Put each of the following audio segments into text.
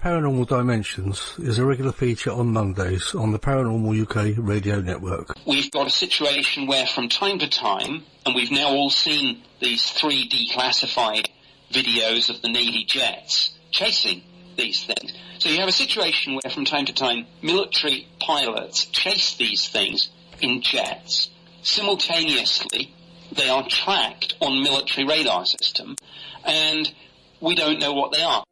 Paranormal Dimensions is a regular feature on Mondays on the Paranormal UK radio network. We've got a situation where from time to time, and we've now all seen these 3D classified videos of the Navy jets chasing these things. So you have a situation where from time to time military pilots chase these things in jets. Simultaneously, they are tracked on military radar system, and we don't know what they are.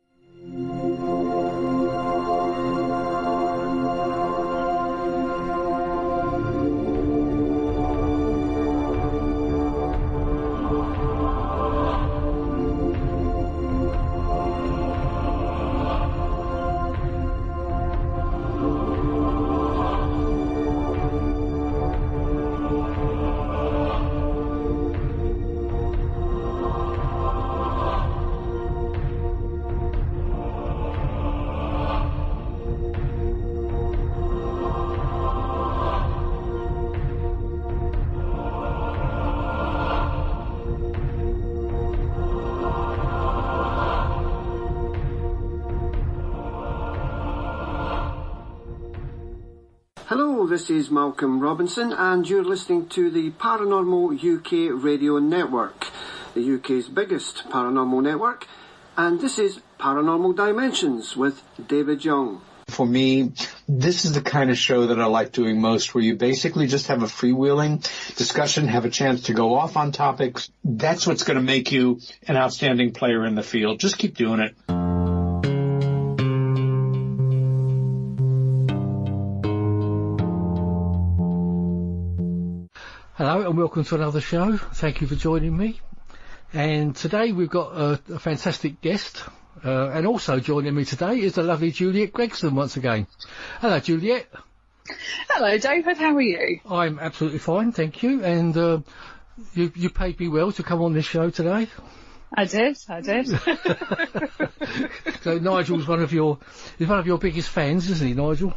Hello, this is Malcolm Robinson and you're listening to the Paranormal UK radio network, the UK's biggest paranormal network, and this is Paranormal Dimensions with David Young. For me, this is the kind of show that I like doing most, where you basically just have a freewheeling discussion, have a chance to go off on topics. That's what's going to make you an outstanding player in the field. Just keep doing it. Hello and welcome to another show. Thank you for joining me. And today we've got a fantastic guest. And also joining me today is the lovely Juliet Gregson once again. Hello, Juliet. Hello, David. How are you? I'm absolutely fine, thank you. And you paid me well to come on this show today. I did. So Nigel's one of your biggest fans, isn't he, Nigel?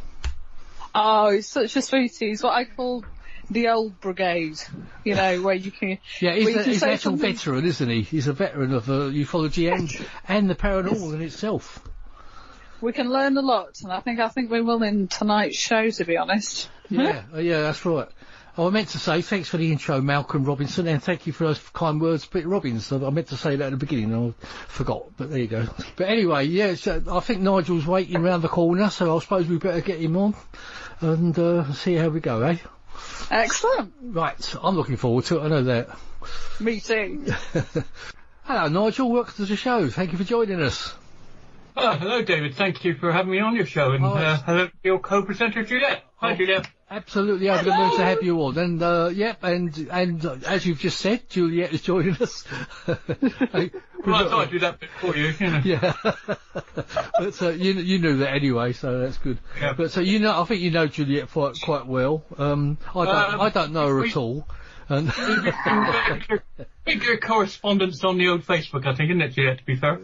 Oh, he's such a sweetie. He's what I call the old brigade, you know, where you can... Yeah, he's an actual veteran, isn't he? He's a veteran of ufology and the paranormal in itself. We can learn a lot, and I think we will in tonight's show, to be honest. Yeah, that's right. Oh, I meant to say thanks for the intro, Malcolm Robinson, and thank you for those kind words, Peter Robbins. I meant to say that at the beginning, and I forgot, but there you go. But anyway, yeah, so I think Nigel's waiting round the corner, so I suppose we better get him on and see how we go, eh? Excellent. Right, I'm looking forward to it, I know that. Me too. Hello, Nigel, welcome to the show. Thank you for joining us. Hello, David. Thank you for having me on your show. And hello, your co-presenter, Juliet. Hi, Juliet. Absolutely, I'm going to have you on. And, and as you've just said, Juliet is joining us. Well, I thought I'd do that bit for you, you know. Yeah. But you knew that anyway, so that's good. Yeah. But so I think you know Juliet quite well. I don't know her at all. And your correspondence on the old Facebook, I think, isn't it, Juliet, to be fair?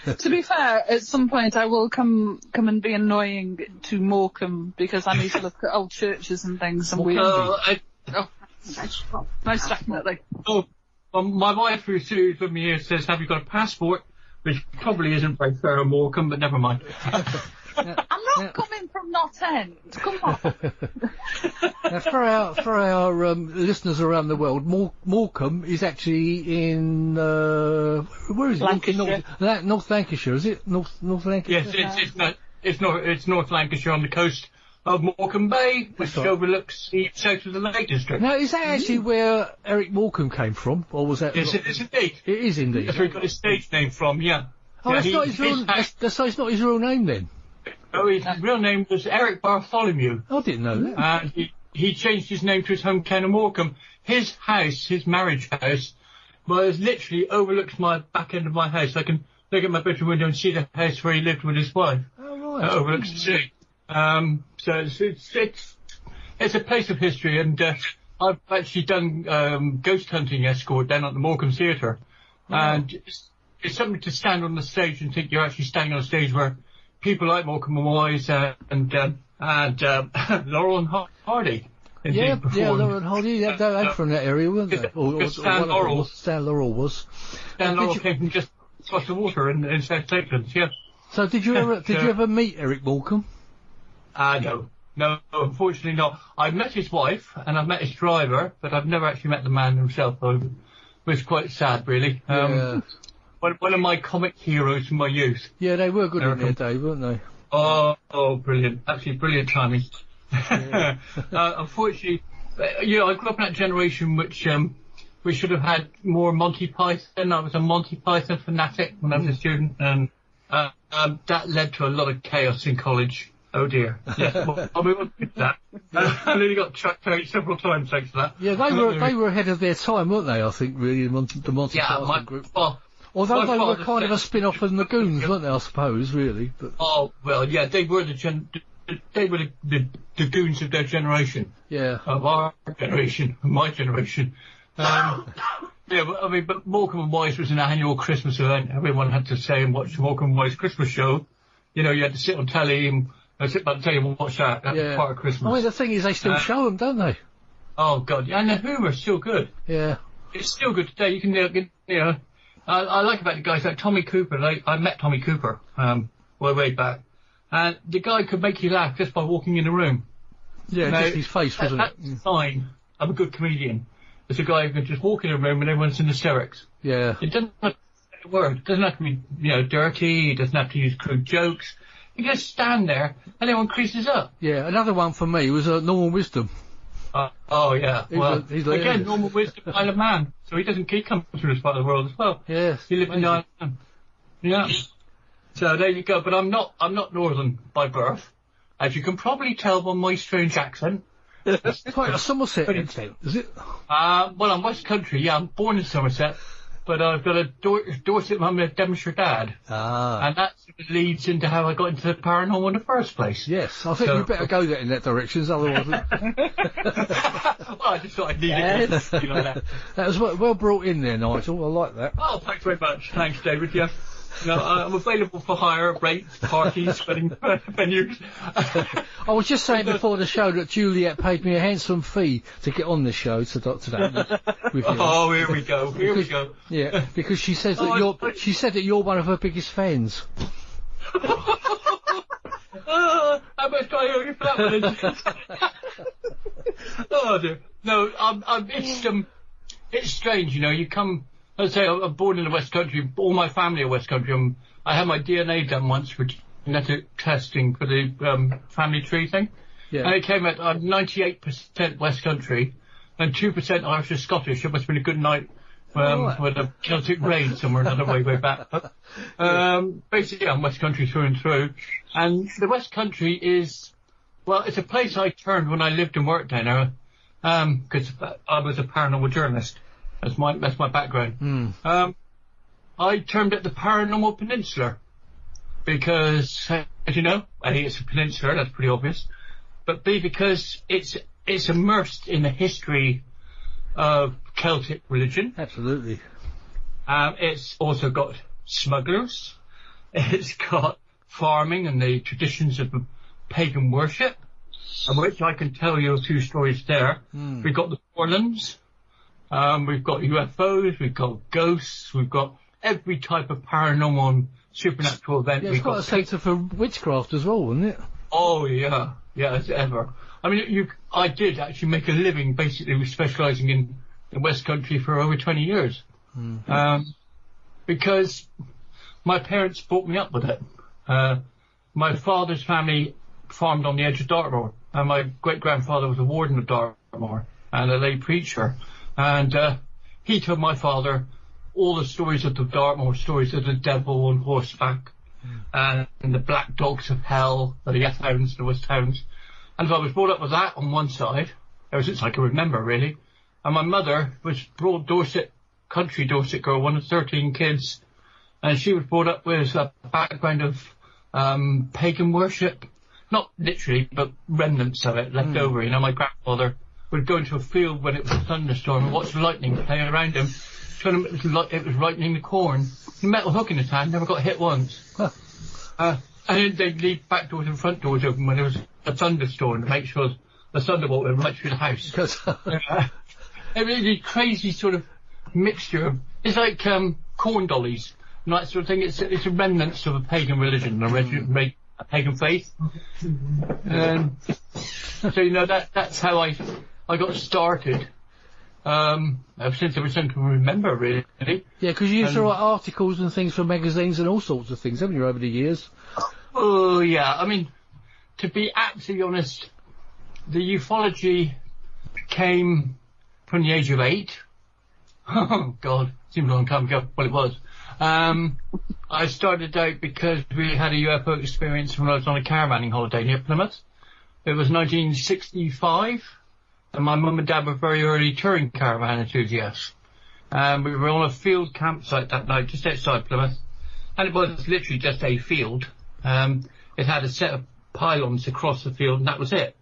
To be fair, at some point I will come and be annoying to Morecambe, because I need to look at old churches and things, and most definitely. Oh, my wife, who's with me here, says, have you got a passport? Which probably isn't very fair on Morecambe, but never mind. I'm not coming from Knott End. Come on. Now, for our listeners around the world, Morecambe is actually in where is it? Lancashire. North Lancashire, is it? North Lancashire. Yes, it's North Lancashire on the coast of Morecambe Bay, which overlooks the south of the Lake District. Now, is that actually where Eric Morecambe came from, or was that? Yes, it is indeed. It is indeed. That's where he got his stage name from. Yeah. Oh, yeah, so it's not his real name then. Oh, his real name was Eric Bartholomew. I didn't know that. And he changed his name to his hometown of Morecambe. His house, his marriage house, literally overlooks my back end of my house. I can look at my bedroom window and see the house where he lived with his wife. Oh, right. Overlooks the sea. So it's a place of history, and I've actually done ghost hunting escort down at the Morecambe Theatre, and it's something to stand on the stage and think you're actually standing on a stage where people like Morecambe and Wise and Laurel and Hardy. Yeah, Laurel and Hardy. They're from that area, weren't they? Stan Laurel. Stan Laurel was. Stan Laurel came from just across the water in South Lakelands. Yeah. So did you ever meet Eric Morecambe? No, unfortunately not. I've met his wife and I've met his driver, but I've never actually met the man himself, which was quite sad, really. One of my comic heroes from my youth. Yeah, they were good in their day, weren't they? Oh, brilliant. Absolutely brilliant timing. Yeah. Unfortunately, I grew up in that generation which we should have had more Monty Python. I was a Monty Python fanatic when I was a student, and that led to a lot of chaos in college. Oh dear. Yes, well, we won't get that. I nearly got chucked out several times thanks to that. Yeah, they were ahead of their time, weren't they? I think really the Monty Python group. Although they were kind of a spin-off of the Goons, weren't they? I suppose, really. But... Oh well, yeah, they were the Goons of their generation. Yeah. Of our generation, of my generation. Yeah, but Morecambe and Wise was an annual Christmas event. Everyone had to stay and watch the Morecambe and Wise Christmas show. You had to sit on telly and sit by the telly and watch that. That was part of Christmas. I mean, the thing is, they still show them, don't they? Oh God, yeah, and the humour's still good. Yeah. It's still good today. You can, I like about the guys like Tommy Cooper. I met Tommy Cooper way back, and the guy could make you laugh just by walking in the room. Yeah, just his face, wasn't it? That's a sign of a good comedian. It's a guy who can just walk in a room and everyone's in hysterics. Yeah. It doesn't have to say a word. It doesn't have to be, dirty. It doesn't have to use crude jokes. You just stand there and everyone creases up. Yeah, another one for me was Normal Wisdom. Oh yeah. He's like, again, Normal Wisdom, Isle Man. So he comes through this part of the world as well. Yes. He lived in the Isle of Man. Yeah. So there you go. But I'm not northern by birth, as you can probably tell by my strange accent. It's quite a Somerset accent, is it? Well, I'm West Country. Yeah, I'm born in Somerset, but I've got a Dorset mum and a Devonshire dad. And that sort of leads into how I got into the paranormal in the first place. Yes, I think we better go in that direction, otherwise... Well, I just thought I'd need it. Like that. That was well brought in there, Nigel. I like that. Oh, thanks very much. Thanks, David. Yeah. I'm available for hire, rates, parties, wedding venues. I was just saying before the show that Juliet paid me a handsome fee to get on the show today with you. Oh, here we go. Yeah, because she says that she said that you're one of her biggest fans. How much do I owe you for that one? Oh dear. No, it's strange, you come. Let's say I'm born in the West Country. All my family are West Country. I had my DNA done once for genetic testing for the family tree thing. Yeah. And it came out 98% West Country and 2% Irish or Scottish. It must have been a good night with a Celtic rain somewhere another way back. But, basically, I'm West Country through and through. And the West Country it's a place I turned when I lived and worked down there, because I was a paranormal journalist. That's my background. I termed it the Paranormal Peninsula because, as you know, A, it's a peninsula, that's pretty obvious, but B, because it's immersed in the history of Celtic religion. Absolutely. It's also got smugglers. It's got farming and the traditions of pagan worship, of which I can tell you a few stories there. We've got the Orlands. We've got UFOs, we've got ghosts, we've got every type of paranormal and supernatural event. Yeah, it's got a sector for witchcraft as well, isn't it? Oh, yeah. Yeah, as ever. I mean, I did actually make a living basically specialising in the West Country for over 20 years. Because my parents brought me up with it. My father's family farmed on the edge of Dartmoor, and my great-grandfather was a warden of Dartmoor and a lay preacher. And he told my father all the stories of the Dartmoor, stories of the devil on horseback, and the black dogs of hell, the Yes Hounds, the West Hounds. And so I was brought up with that on one side, ever since I can remember, really. And my mother was broad Dorset, country Dorset girl, one of 13 kids, and she was brought up with a background of pagan worship. Not literally, but remnants of it left over. My grandfather would go into a field when it was a thunderstorm and watch the lightning play around him. Told him it was lightning the corn. The metal hook in his hand, never got hit once. And they'd leave back doors and front doors open when there was a thunderstorm to make sure the thunderbolt went right through the house. It was a crazy sort of mixture. It's like corn dollies. and that sort of thing. It's a remnants of a pagan religion, a pagan faith. And so, you know, that's how I got started. Ever since I was something to remember, really. Yeah, because you used to write articles and things for magazines and all sorts of things, haven't you, over the years? Oh, yeah. I mean, to be absolutely honest, the ufology came from the age of 8. Oh, God. Seemed a long time ago. Well, it was. I started out because we had a UFO experience when I was on a caravanning holiday near Plymouth. It was 1965. And my mum and dad were very early touring caravan enthusiasts. We were on a field campsite that night just outside Plymouth. And it was literally just a field. It had a set of pylons across the field, and that was it.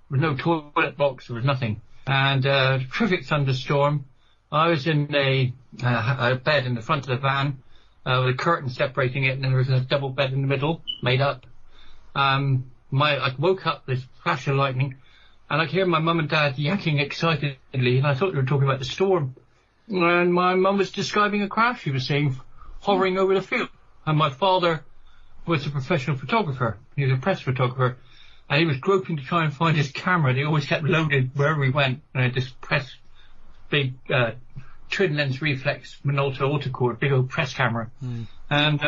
There was no toilet box, there was nothing. And terrific thunderstorm. I was in a bed in the front of the van with a curtain separating it, and then there was a double bed in the middle, made up. I woke up, this flash of lightning, and I could hear my mum and dad yakking excitedly, and I thought they were talking about the storm. And my mum was describing a craft she was seeing hovering over the field. And my father was a professional photographer. He was a press photographer. And he was groping to try and find his camera. They always kept loaded wherever we went. And I had this big twin lens reflex Minolta autocord, big old press camera. And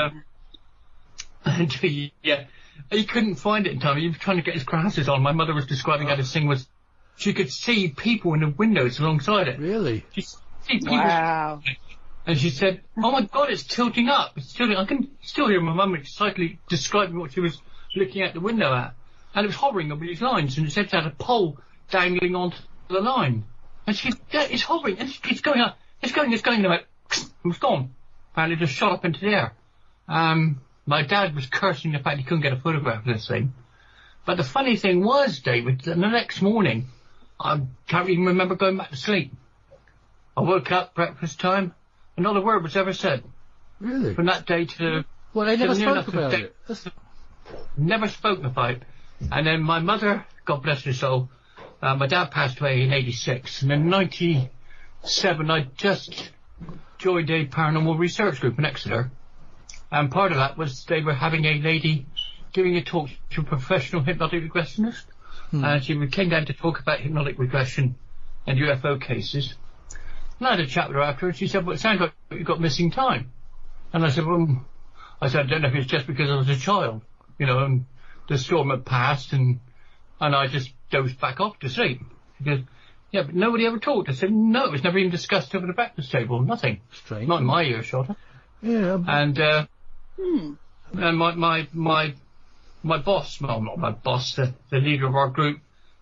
yeah. He couldn't find it in time. He was trying to get his glasses on. My mother was describing how this thing was... She could see people in the windows alongside it. Really? She could see people. Wow. And she said, "Oh my God, it's tilting up. It's tilting." I can still hear my mum excitedly describing what she was looking at the window at. And it was hovering over these lines, and it said it had a pole dangling onto the line. And she said, "Yeah, it's hovering. It's going up. It's going. And it was gone. And it just shot up into the air." My dad was cursing the fact he couldn't get a photograph of this thing. But the funny thing was, David, that the next morning, I can't even remember going back to sleep. I woke up, breakfast time, and not a word was ever said. Really? From that day to... Well, they never spoke about it. Never spoken about it. And then my mother, God bless her soul, my dad passed away in 86. And in 97, I just joined a paranormal research group in Exeter. And part of that was they were having a lady giving a talk to a professional hypnotic regressionist. And she came down to talk about hypnotic regression and UFO cases. And I had a chat with her after, and she said, "Well, it sounds like you've got missing time." And I said, "Well," I don't know if it's just because I was a child, you know, and the storm had passed, and I just dozed back off to sleep." She goes, "Yeah, but nobody ever talked." I said, "No, it was never even discussed over the breakfast table, nothing." Strange. Not in my earshot. Yeah. And my boss, well, not my boss, the leader of our group,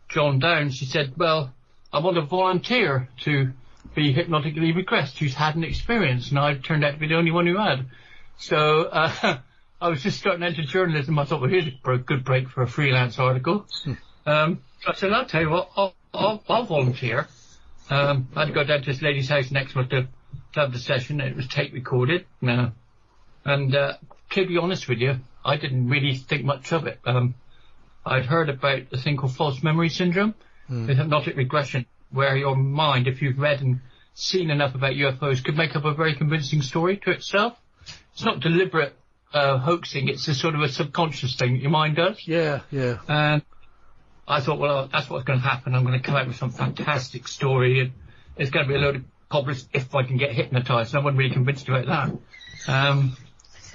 John Downs, he said, "Well, I want a volunteer to be hypnotically regressed who's had an experience," and I turned out to be the only one who had. So I was just starting out into journalism. I thought, well, here's a good break for a freelance article. So I said, "I'll tell you what, I'll volunteer." I had to go down to this lady's house next month to have the session. It was tape recorded. And to be honest with you, I didn't really think much of it. I'd heard about a thing called false memory syndrome, with hypnotic regression, where your mind, if you've read and seen enough about UFOs, could make up a very convincing story to itself. It's not deliberate hoaxing, it's a sort of a subconscious thing that your mind does. Yeah, yeah. And I thought, well, that's what's going to happen. I'm going to come out with some fantastic story, and it's going to be a load of cobblers if I can get hypnotised. And I wasn't really convinced about that.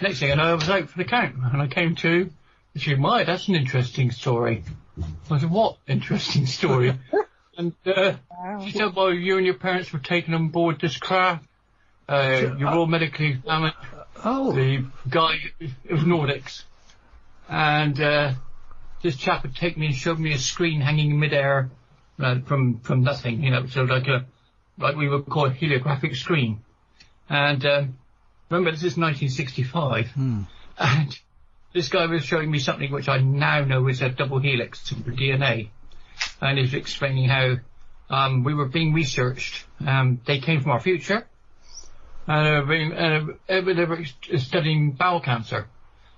Next thing I know, I was out for the count, and I came to, she said, "My, that's an interesting story." I said, "What interesting story?" And she said, "Well, you and your parents were taken on board this craft. You're all medically examined." The guy, it was Nordics. And this chap had taken me and showed me a screen hanging in midair from nothing, you know, so like we would call a heliographic screen. And remember, this is 1965. And this guy was showing me something which I now know is a double helix for DNA. And he was explaining how we were being researched. They came from our future. And they were studying bowel cancer.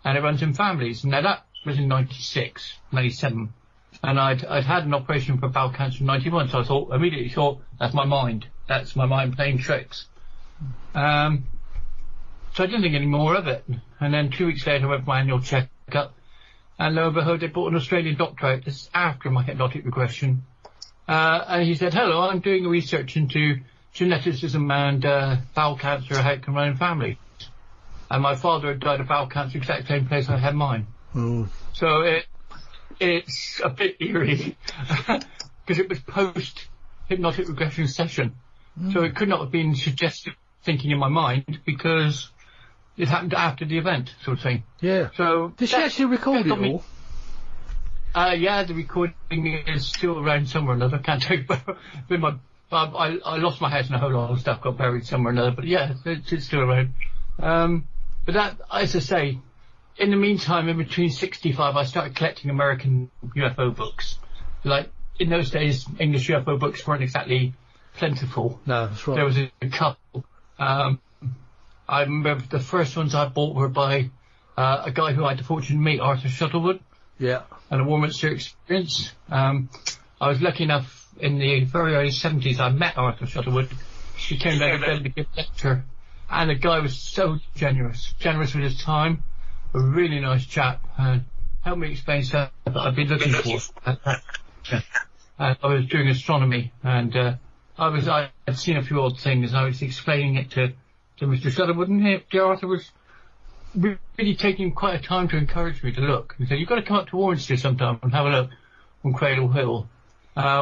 And it runs in families. Now that was in 96, 97. And I'd had an operation for bowel cancer in 91. So I immediately thought, that's my mind. That's my mind playing tricks. So I didn't think any more of it. And then 2 weeks later I went for my annual check-up, and lo and behold, they brought an Australian doctor out. This is after my hypnotic regression. And he said, hello, I'm doing research into geneticism and bowel cancer, how it can run in families. And my father had died of bowel cancer, exact same place I had mine. So it's a bit eerie, because it was post-hypnotic regression session. So it could not have been suggestive thinking in my mind, because it happened after the event, sort of thing. Yeah. So did she actually record it all? Yeah, the recording is still around somewhere or another. I can't tell you where. I lost my house and a whole lot of stuff got buried somewhere or another. But yeah, it's still around. But that, as I say, in the meantime, in between 65, I started collecting American UFO books. Like, in those days, English UFO books weren't exactly plentiful. No, that's right. There was a couple. I remember the first ones I bought were by a guy who I had the fortune to meet, Arthur Shuttlewood. Yeah. And a Warminster experience. I was lucky enough in the very early 70s, I met Arthur Shuttlewood. She came down to give a lecture. And the guy was so generous with his time. A really nice chap. And helped me explain stuff that I've been looking for. I was doing astronomy, and I'd seen a few odd things, and I was explaining it to Mr. Shuttlewood, and Arthur was really taking quite a time to encourage me to look. He said, you've got to come up to Warminster sometime and have a look on Cradle Hill,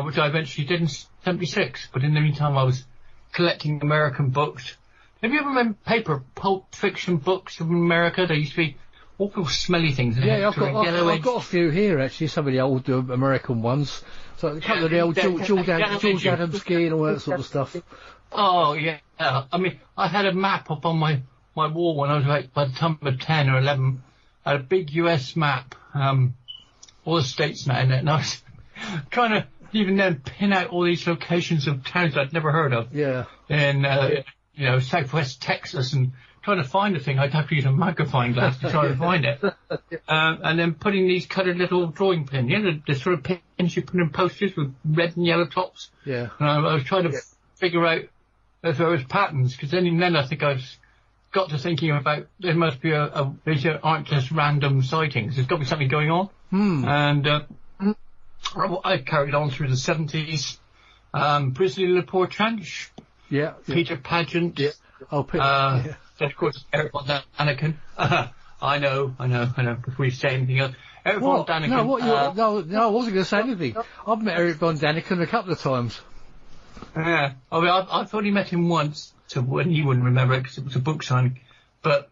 which I eventually did in 76. But in the meantime, I was collecting American books. Have you ever remembered paper pulp fiction books from America? They used to be awful smelly things. Yeah, I've got a few here, actually, some of the old American ones. So a couple of the old George Adamski and all that sort of stuff. Oh, yeah. I mean, I had a map up on my wall when I was like, by the time I was 10 or 11, I had a big US map, all the states now in it, and I was trying to even then pin out all these locations of towns I'd never heard of. Yeah. In, southwest Texas, and trying to find the thing, I'd have to use a magnifying glass to try to find it. And then putting these coloured little drawing pins, the sort of pins you put in posters with red and yellow tops. Yeah. And I was trying to figure out if there was patterns, because then I think I've got to thinking about there must be these aren't just random sightings. There's got to be something going on. And I carried on through the 70s. Grizzly Le Trench. Yeah. Peter Pageant. Yeah. Oh, Peter. Of course, Eric Von Daniken. I know. Before we say anything else, Eric Von Daniken. No, I wasn't going to say anything. I've met Eric Von Daniken a couple of times. Yeah. I mean, I've only met him once, so when he wouldn't remember it because it was a book signing. But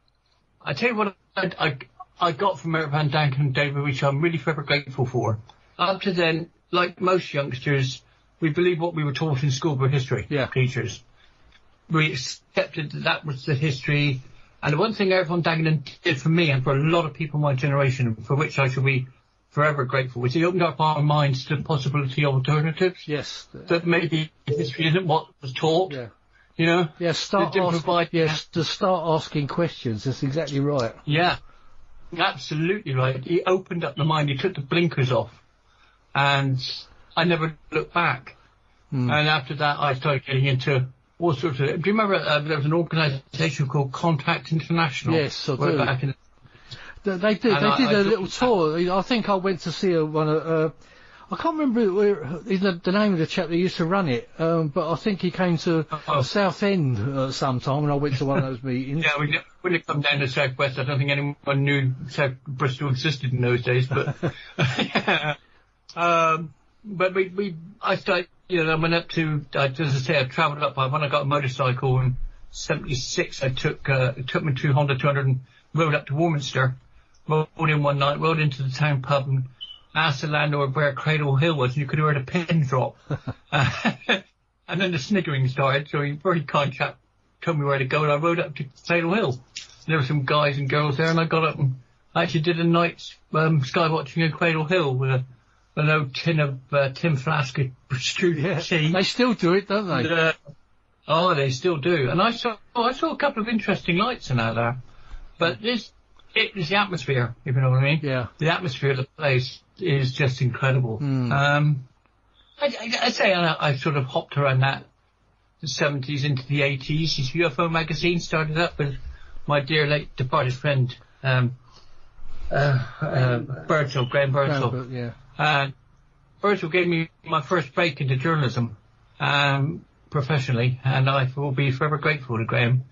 I tell you what, I got from Eric Von Daniken, David, which I'm really forever grateful for. Up to then, like most youngsters, we believed what we were taught in school by history teachers. We accepted that was the history. And the one thing Eric Von Daniken did for me and for a lot of people in my generation, for which I shall be forever grateful, was he opened up our minds to the possibility of alternatives. Yes. That maybe history isn't what was taught. Yeah. You know? Yeah, to start asking questions. That's exactly right. Yeah. Absolutely right. He opened up the mind. He took the blinkers off. And I never looked back. And after that, I started getting into all sorts of... Do you remember there was an organisation called Contact International? Yes, I do. They did a little tour. I think I went to see one of... I can't remember the name of the chap that used to run it, but I think he came to Southend sometime, and I went to one of those meetings. Yeah, we wouldn't come down to South West. I don't think anyone knew South Bristol existed in those days, but... yeah. But I started, I went up to, as I say, I travelled up when I got a motorcycle in 76, it took me to Honda 200 and rode up to Warminster, rolled in one night, rode into the town pub and asked the landlord where Cradle Hill was, and you could hear the pin drop. And then the sniggering started, so he very kind chap told me where to go, and I rode up to Cradle Hill. And there were some guys and girls there, and I got up and I actually did a night's sky watching in Cradle Hill with an old tin of tin flask of stewed tea. They still do it, don't they? And, they still do. And I saw a couple of interesting lights and out there. But it was the atmosphere, if you know what I mean. Yeah. The atmosphere of the place is just incredible. I'd say I sort of hopped around the 70s into the 80s. His UFO magazine started up with my dear late departed friend, Birdsall, Graham Birdsall. No, but, yeah. And Birdsall gave me my first break into journalism, professionally, and I will be forever grateful to Graham.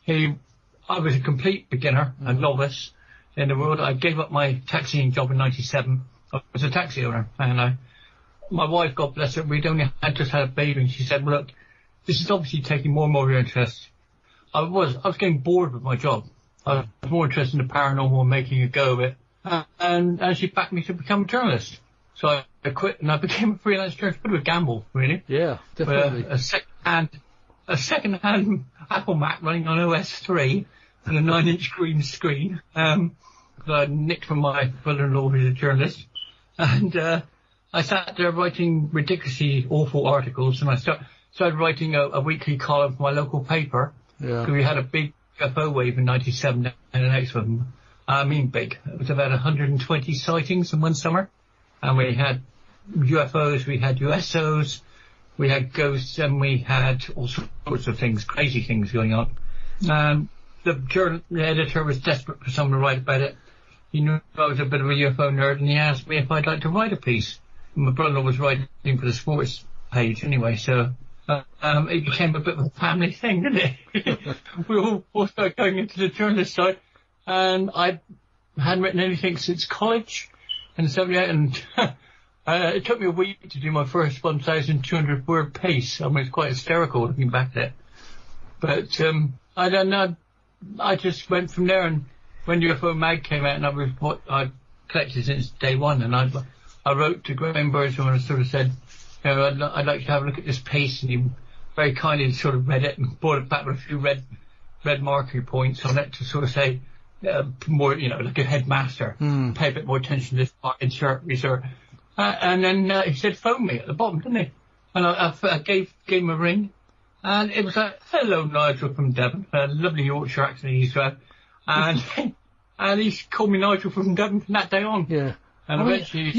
I was a complete beginner, a novice in the world. I gave up my taxiing job in '97. I was a taxi owner, and my wife, God bless her, we'd only just had a baby, and she said, well, look, this is obviously taking more and more of your interest. I was getting bored with my job. I was more interested in the paranormal and making a go of it. And she backed me to become a journalist. So I quit and I became a freelance journalist. A bit of a gamble, really. Yeah, definitely. A second-hand Apple Mac running on OS 3 and a 9-inch green screen that I nicked from my brother-in-law who's a journalist. And I sat there writing ridiculously awful articles, and I started writing a weekly column for my local paper. Yeah. Because we had a big UFO wave in '97 and the next one. I mean big. It was about 120 sightings in one summer. And we had UFOs, we had USOs, we had ghosts, and we had all sorts of things, crazy things going on. The editor was desperate for someone to write about it. He knew I was a bit of a UFO nerd, and he asked me if I'd like to write a piece. And my brother was writing for the sports page anyway, so it became a bit of a family thing, didn't it? We all started going into the journalist side, and I hadn't written anything since college in '78, and it took me a week to do my first 1,200 word piece. I mean, it's quite hysterical looking back at it. But I don't know. I just went from there, and when UFO Mag came out, and that was what I'd collected since day one, and I wrote to Graham Birdsall and I sort of said, you know, I'd like to have a look at this piece, and he very kindly sort of read it and brought it back with a few red marker points on it to sort of say, more, you know, like a headmaster, pay a bit more attention to this part, insert, and then he said, phone me at the bottom, didn't he? And I gave him a ring, and it was like, hello, Nigel from Devon, a lovely Yorkshire accent he used to have, and he called me Nigel from Devon from that day on. Yeah. And I mean, eventually,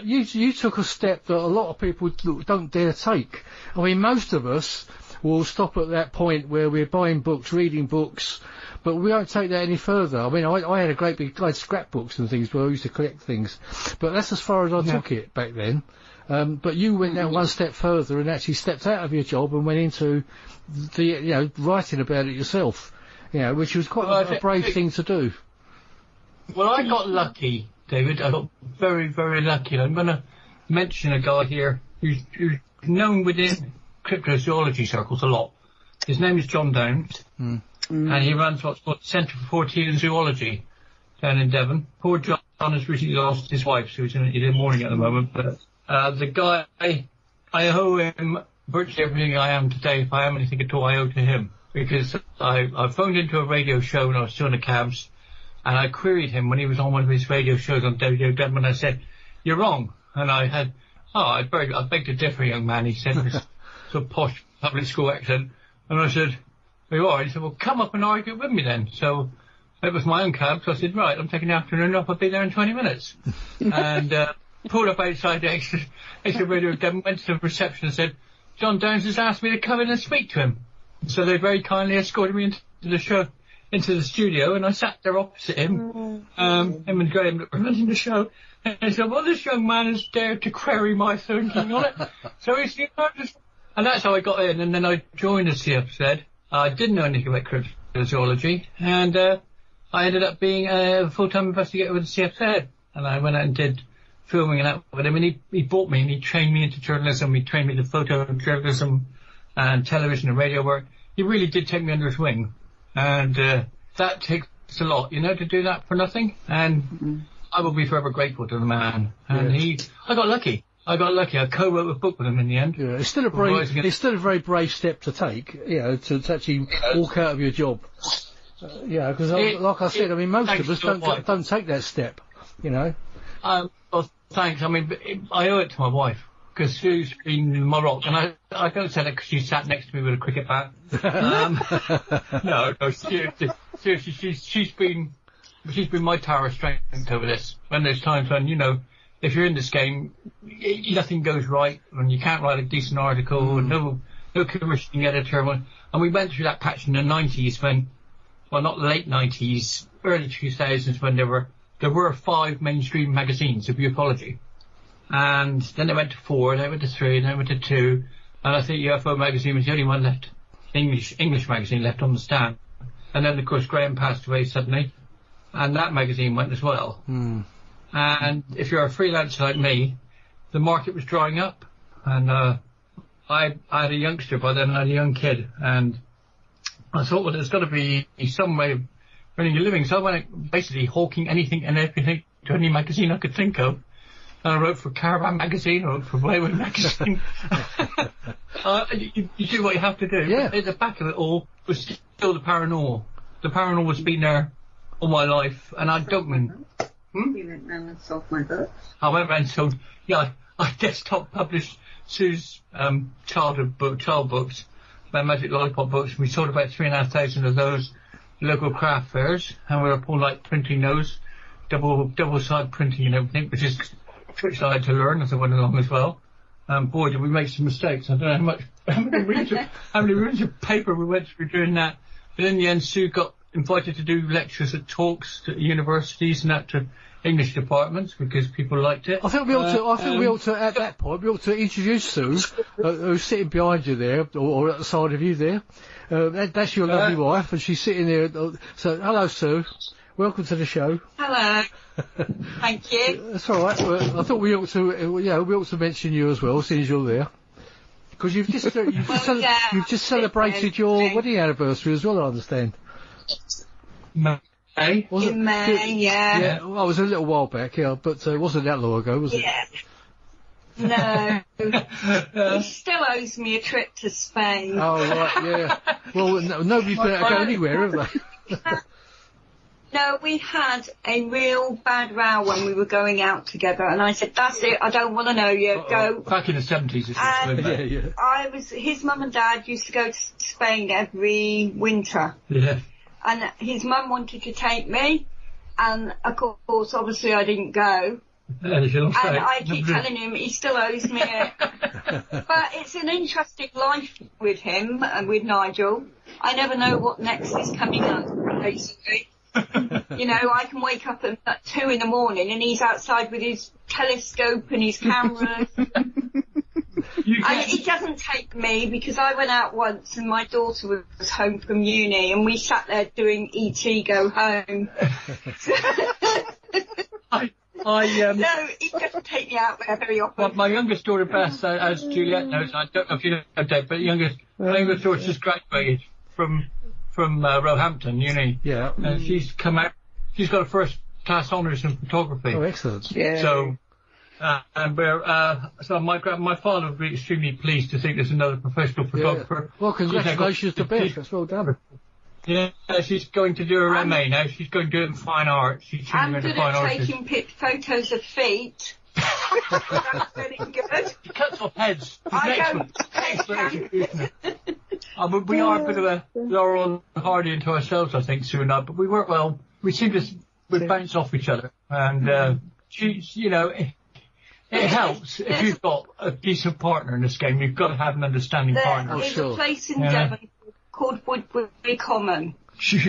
you took a step that a lot of people don't dare take. I mean, most of us will stop at that point where we're buying books, reading books, but we won't take that any further. I mean, I had a great big, I had scrapbooks and things where I used to collect things, but that's as far as I took it back then. But you went down one step further and actually stepped out of your job and went into the, you know, writing about it yourself, you know, which was quite a brave thing to do. Well, I got lucky, David. I got very, very lucky. I'm going to mention a guy here who's known within cryptozoology circles a lot. His name is John Downes, and he runs what's called the Centre for Fortean Zoology down in Devon. Poor John has recently lost his wife, so he's in mourning at the moment. But the guy, I owe him virtually everything I am today. If I am anything at all, I owe to him. Because I phoned into a radio show when I was still in the cabs, and I queried him when he was on one of his radio shows on WWM, and I said, "You're wrong." And I beg to differ, young man, he said, with sort of posh public school accent. And I said, "Well, you are?" He said, "Well, come up and argue with me then." So it was my own cab, so I said, "Right, I'm taking the afternoon off, I'll be there in 20 minutes. And pulled up outside the extra radio, then went to the reception and said, "John Downes has asked me to come in and speak to him." So they very kindly escorted me into the studio, and I sat there opposite him, him and Graham running the show, and I said, "Well, this young man has dared to query my thinking on it." So he said, and that's how I got in, and then I joined the CFZ. I didn't know anything about cryptozoology, and I ended up being a full-time investigator with the CFZ, and I went out and did filming and that with him, and he brought me, and he trained me into journalism, he trained me to photojournalism and television and radio work. He really did take me under his wing, and that takes a lot, you know, to do that for nothing, and I will be forever grateful to the man. And I got lucky. I co-wrote a book with him in the end. Yeah, it's still a very brave step to take, you know, to actually walk out of your job. Yeah, because like I said, I mean, most of us don't take that step, you know. Well, thanks. I mean, I owe it to my wife, because she's been my rock, and I don't say that because she sat next to me with a cricket bat. No, seriously, she's been my tower of strength over this. When there's times when, you know, if you're in this game, nothing goes right, and you can't write a decent article, no commissioning editor, and we went through that patch in the 90s when well, not late 90s, early 2000s, when there were 5 mainstream magazines of ufology. And then they went to 4, then they went to 3, then they went to 2, and I think UFO magazine was the only one left, English magazine left on the stand. And then, of course, Graham passed away suddenly, and that magazine went as well. And if you're a freelancer like me, the market was drying up, and I had a youngster by then, I had a young kid, and I thought, well, there's got to be some way of earning a living. So I went basically hawking anything and everything to any magazine I could think of. And I wrote for Caravan magazine, I wrote for Wayward magazine. You do what you have to do. Yeah. But at the back of it all was still the paranormal. The paranormal has been there all my life, and I don't mean... You went round and sold my books. I went round and sold... Yeah, I desktop published Sue's child books, my Magic Lollipop books. We sold about 3,500 of those local craft fairs, and we were all like printing those, double-side printing and everything, which is which I had to learn as I went along as well. Boy, did we make some mistakes. I don't know how many reams of paper we went through doing that. But in the end, Sue got invited to do lectures at talks to universities and that to English departments because people liked it. I think we ought to at that point we ought to introduce Sue, who's sitting behind you there, or at the side of you there. That's your lovely wife, and she's sitting there. So hello, Sue. Welcome to the show. Hello. Thank you. That's all right. Well, I thought we ought to mention you as well, since you're there, because you've just celebrated your wedding anniversary as well. I understand. May? In May, yeah. Well, it was a little while back, yeah, but it wasn't that long ago, was it? Yeah. No. He still owes me a trip to Spain. Oh, right, yeah. Well, nobody's been able to go anywhere, have they? No, we had a real bad row when we were going out together, and I said, that's it, I don't want to know you, go. Back in the 70s, his mum and dad used to go to Spain every winter. Yeah. And his mum wanted to take me, and of course, obviously I didn't go. And I keep telling him he still owes me it. But it's an interesting life with him and with Nigel. I never know what next is coming up, basically. You know, I can wake up at 2 in the morning and he's outside with his telescope and his camera. He doesn't take me because I went out once and my daughter was home from uni and we sat there doing E.T. Go Home. No, he doesn't take me out there very often. Well, my youngest daughter, Beth, as Juliet knows, I don't know if you know Dave, but my youngest daughter just graduated from Roehampton Uni. Yeah. And she's come out, she's got a first class honours in photography. Oh, excellent. Yeah. So, and my father would be extremely pleased to think there's another professional photographer. Yeah. Well, congratulations to Beth. That's well done. Yeah, she's going to do her MA now. She's going to do it in fine art. I'm good at taking photos of feet. That's very good. She cuts off heads. We are a bit of a Laurel and Hardy into ourselves, I think, Sue and I, but we work well. We seem to bounce off each other. And, it helps if you've got a decent partner in this game. You've got to have an understanding partner. There's a place in Devon called Woodbury Common.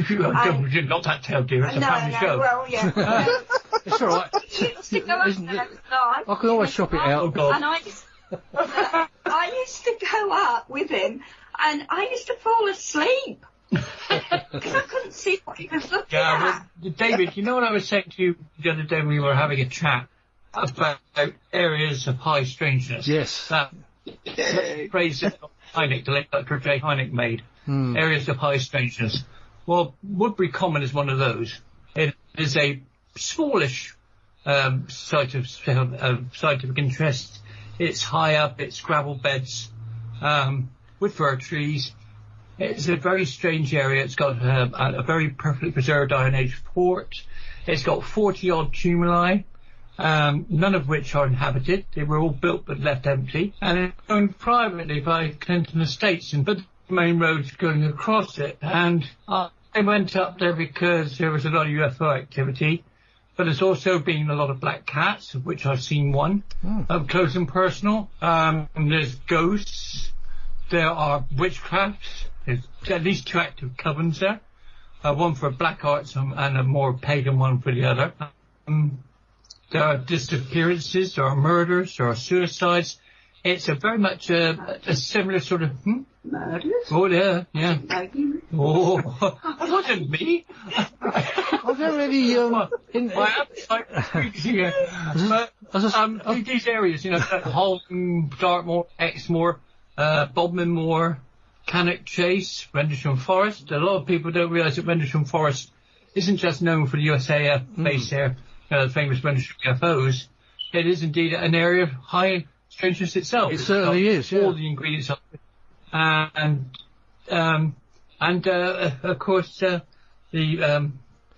Not that tale, dear. It's a family show. Well, yeah. It's all right. I can always shop it out. Oh, God. And I used to go up with him, and I used to fall asleep because I couldn't see what he was looking at. Well, David, you know what I was saying to you the other day when we were having a chat about areas of high strangeness? Yes. That phrase that Hynek, the late Dr. J. Hynek made. Areas of high strangeness. Well, Woodbury Common is one of those. It is a smallish site of interest. It's high up. It's gravel beds with fir trees. It's a very strange area. It's got a very perfectly preserved Iron Age fort. It's got 40-odd tumuli, none of which are inhabited. They were all built but left empty. And it's owned privately by Clinton Estates, but the main road's going across it. And I went up there because there was a lot of UFO activity. But there's also been a lot of black cats, of which I've seen one, up close and personal. And there's ghosts. There are witchcrafts. There's at least 2 active covens there. one for black arts and a more pagan one for the other. There are disappearances, there are murders, there are suicides. It's a very much a similar sort of... Murders? Oh, yeah. Oh, it wasn't me. I don't really... My appetite here. But these areas, you know, Holton, Dartmoor, Exmoor, Bodmin Moor, Cannock Chase, Rendlesham Forest. A lot of people don't realise that Rendlesham Forest isn't just known for the USAF base there, the famous Rendlesham UFOs. It is indeed an area of high strangeness itself. It certainly is, yeah. All the ingredients of it. And of course, the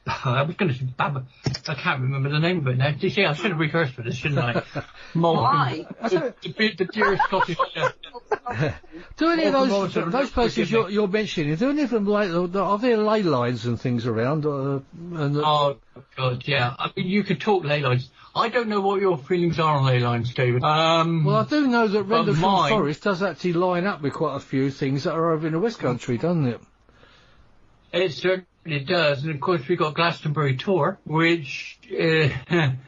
I was going to say Baba. I can't remember the name of it now. You see, I should have rehearsed for this, shouldn't I? Why? The dear Scottish. Do any of those places you're mentioning? Do any of them are there ley lines and things around? Oh God, yeah. I mean, you could talk ley lines. I don't know what your feelings are on ley lines, David. Well, I do know that Rendlesham Forest does actually line up with quite a few things that are over in the West Country, doesn't it? It certainly does, and of course we've got Glastonbury Tor, which and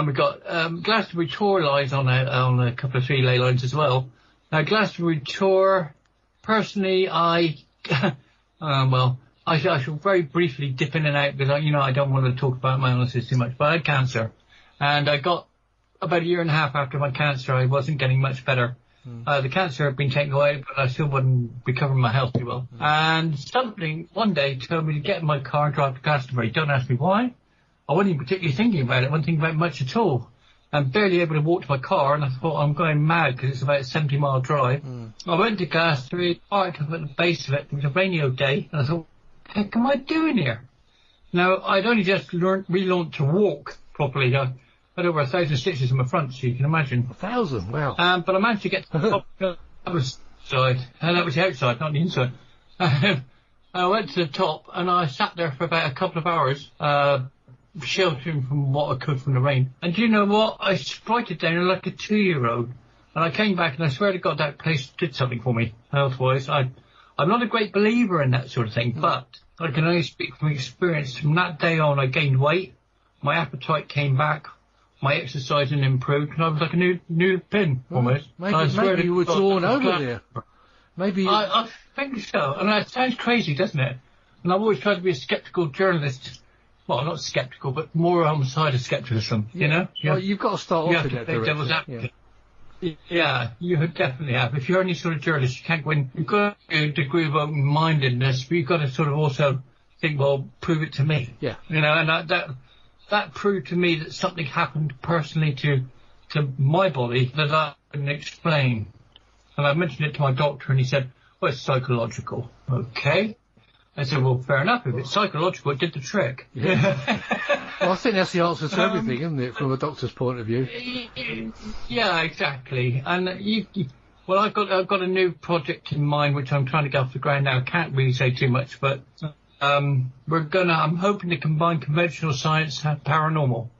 we've got Glastonbury Tor lies on a couple of 3 ley lines as well. Now Glastonbury Tor, personally, I shall very briefly dip in and out because I don't want to talk about my illnesses too much, but I had cancer, and I got about a year and a half after my cancer. I wasn't getting much better. The cancer had been taken away, but I still wasn't recovering my health too well. And something one day told me to get in my car and drive to Glastonbury. Don't ask me why. I wasn't even particularly thinking about it. I wasn't thinking about it much at all. I'm barely able to walk to my car, and I thought I'm going mad because it's about a 70-mile drive. I went to Glastonbury, parked up at the base of it. It was a rainy old day, and I thought, what the heck am I doing here? Now, I'd only just relearned to walk properly. I had over 1,000 stitches in my front, so you can imagine. 1,000, wow. But I managed to get to the top. That was outside, and that was the outside, not the inside. I went to the top, and I sat there for about a couple of hours, sheltering from what I could from the rain. And do you know what? I sprited down like a 2-year-old. And I came back, and I swear to God, that place did something for me, health-wise. I'm not a great believer in that sort of thing, but I can only speak from experience. From that day on, I gained weight, my appetite came back, my exercising improved, and I was like a new pin, almost. Maybe you were drawn over there. Maybe I think so. And that sounds crazy, doesn't it? And I've always tried to be a sceptical journalist. Well, not sceptical, but more on the side of scepticism, you know? Well, you've got to start off in that direction. Yeah, you definitely have. If you're any sort of journalist, you can't go in. You've got a degree of open-mindedness, but you've got to sort of also think, well, prove it to me. Yeah. You know, and that proved to me that something happened personally to my body that I couldn't explain. And I mentioned it to my doctor, and he said, well, it's psychological. Okay. I said, well, fair enough. If it's psychological, it did the trick. Yeah. Well, I think that's the answer to everything, isn't it, from a doctor's point of view? Yeah, exactly. And I've got a new project in mind, which I'm trying to get off the ground now. I can't really say too much, but I'm hoping to combine conventional science and paranormal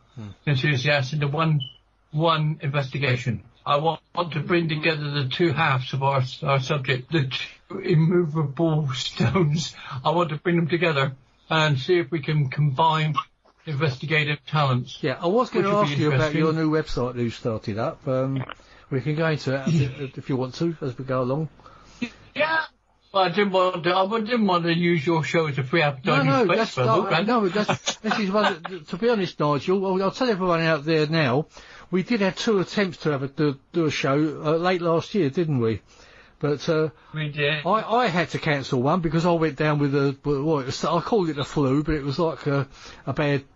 enthusiasts into one investigation. I want to bring together the two halves of our subject, the two immovable stones. I want to bring them together and see if we can combine investigative talents. Yeah, I was going to ask you about your new website that you started up. We can go into it if you want to as we go along. Yeah. Well, I didn't want to use your show as a free advertising space. This is one. To be honest, Nigel, I'll tell everyone out there now. We did have 2 attempts to do a show late last year, didn't we? But we did. I had to cancel one because I went down with I called it a flu, but it was like a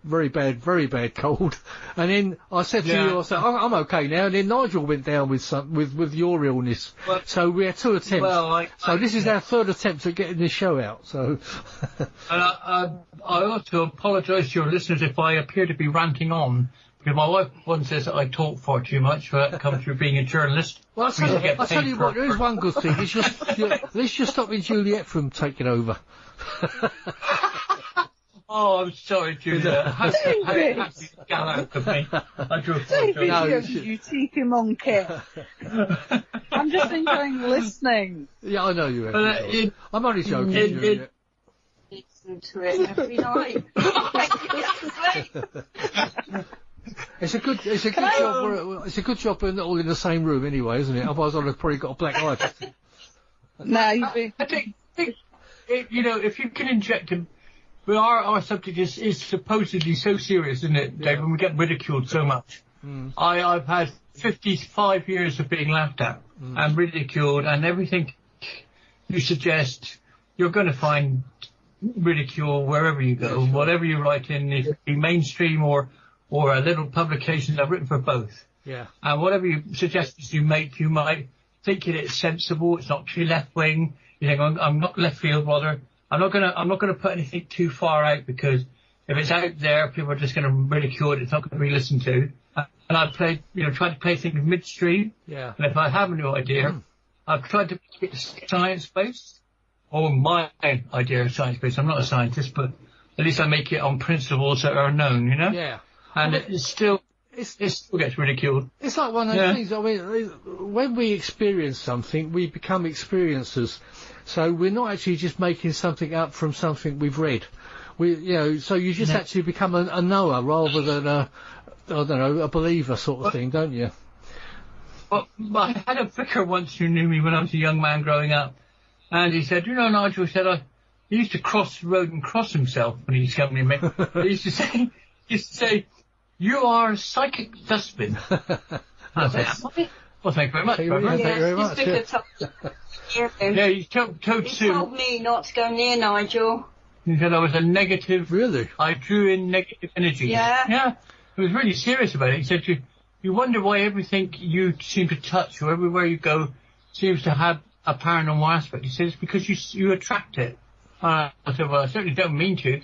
very bad cold. And then I said to you, I said, I'm okay now. And then Nigel went down with your illness. Well, so we had 2 attempts. Well, so this is our 3rd attempt at getting this show out. So. And I ought to apologise to your listeners if I appear to be ranting on. Because my wife once says that I talk far too much for that comes through being a journalist. Well, I'll tell you what, there is one good thing. It's just, at least you're stopping Juliet from taking over. Oh, I'm sorry, Juliet. Gallant of me. I do apologise. You cheeky monkey. I'm just enjoying listening. Yeah, I know you are. I'm only joking, Juliet. listening to it every night. It's a good job we're not all in the same room anyway, isn't it? Otherwise I'd have probably got a black eye. No, you'd be. I think if you can inject him, but our subject is supposedly so serious, isn't it, Dave? And we get ridiculed so much. I've had 55 years of being laughed at and ridiculed, and everything you suggest, you're going to find ridicule wherever you go. Yeah, sure. Whatever you write in, if it be mainstream or a little publications, I've written for both. Yeah. And whatever suggestions you make, you might think it's sensible. It's not too left wing. You think I'm not left field, rather. I'm not gonna put anything too far out, because if it's out there, people are just going to ridicule it. It's not going to be listened to. And I've tried to play things midstream. Yeah. And if I have a new idea, I've tried to make it science-based, or my idea of science-based. I'm not a scientist, but at least I make it on principles that are known, you know? Yeah. And it still gets ridiculed. It's like one of those things. I mean, when we experience something, we become experiencers. So we're not actually just making something up from something we've read. So you just actually become a knower rather than a believer sort of thing, don't you? Well, I had a vicar once who knew me when I was a young man growing up, and he said, Nigel, he used to cross the road and cross himself when he used to come near me. He used to say, you are a psychic dustbin. I said, well, thank you very much, brother. Thank you very much. Yeah, he told Sue. He told me not to go near Nigel. He said I was a negative. Really? I drew in negative energy. Yeah. Yeah. He was really serious about it. He said, you wonder why everything you seem to touch or everywhere you go seems to have a paranormal aspect. He said, it's because you attract it. I said, well, I certainly don't mean to.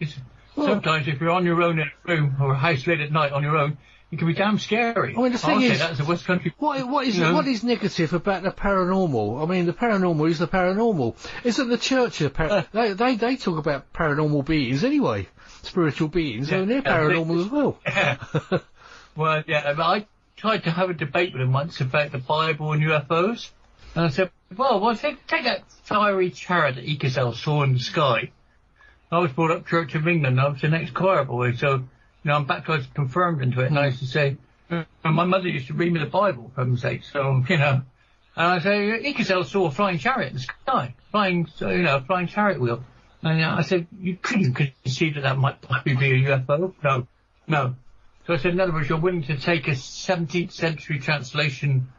Sometimes if you're on your own in a room or a house late at night on your own, it can be damn scary. I mean, the thing is, that's a West Country. What is negative about the paranormal? I mean, the paranormal is the paranormal. Isn't the church they talk about paranormal beings anyway, spiritual beings, and they're paranormal as well. Yeah. Well, yeah, but I tried to have a debate with him once about the Bible and UFOs, and I said, well, take that fiery chariot that Ikazel saw in the sky. I was brought up Church of England. I was an ex-choir boy, so I'm baptized, confirmed into it. And I used to say, my mother used to read me the Bible, for heaven's sake. So and I say, Ikazel saw a flying chariot in the sky, flying chariot wheel. And I said, you couldn't conceive that might possibly be a UFO? No. So I said, in other words, you're willing to take a 17th century translation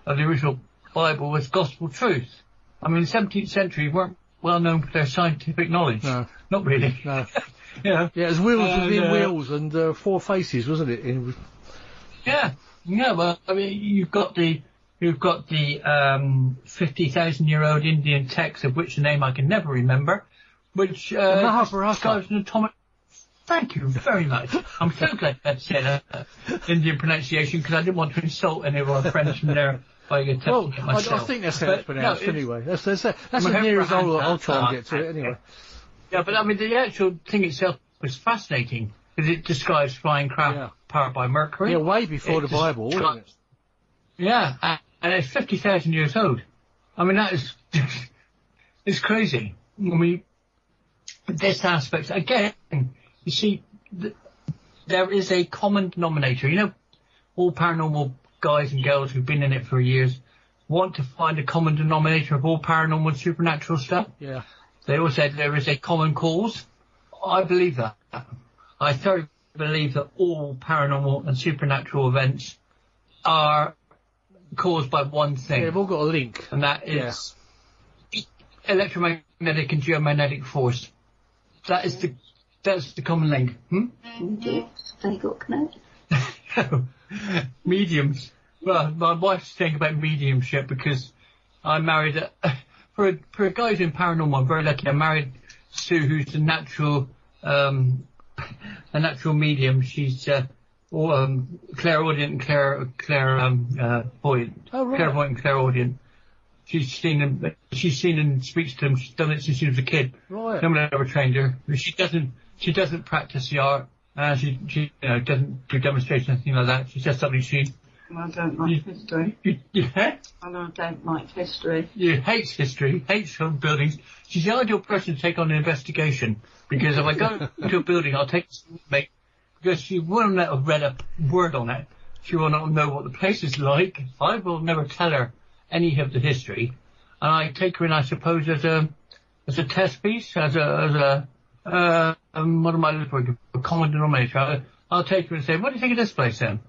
of the original Bible as gospel truth. I mean, the 17th century weren't well known for their scientific knowledge. No. Not really. No. Yeah. Yeah, it was wheels within wheels and four faces, wasn't it? Yeah. Well, I mean, you've got the 50,000-year-old Indian text, of which the name I can never remember, which describes an atomic. Thank you very much. I'm so glad that said Indian pronunciation, because I didn't want to insult any of our friends from there by attempting it myself. I think that's how it's pronounced anyway. That's as near as I'll try and get to it anyway. Yeah, but I mean, the actual thing itself was fascinating, because it describes flying craft powered by Mercury. Yeah, way before the Bible, wasn't it? Yeah, and it's 50,000 years old. I mean, that is, it's crazy. I mean, this aspect, again, you see, there is a common denominator. All paranormal guys and girls who've been in it for years want to find a common denominator of all paranormal and supernatural stuff. Yeah. They all said there is a common cause. I believe that. I thoroughly believe that all paranormal and supernatural events are caused by one thing. Yeah, they've all got a link. And that is electromagnetic and geomagnetic force. That's the common link. They got connected. Mediums. Well, my wife's saying about mediumship, because I married for a guy who's in paranormal. I'm very lucky. I married Sue, who's a natural medium. She's clairaudient and clairvoyant. Oh, right. Clairvoyant and clairaudient. She's seen and speaks to them. She's done it since she was a kid. Right. No one ever trained her. She doesn't practice the art. She doesn't do demonstrations, anything like that. It's just something she I don't like history. Yeah? And I don't like history. You hate history, hates old buildings. She's the ideal person to take on an investigation. Because if I go to a building, I'll take mate, because she will not have read a word on it. She will not know what the place is like. I will never tell her any of the history. And I take her in, I suppose, as a test piece, what am I looking for? A common denominator. I'll take her and say, what do you think of this place then?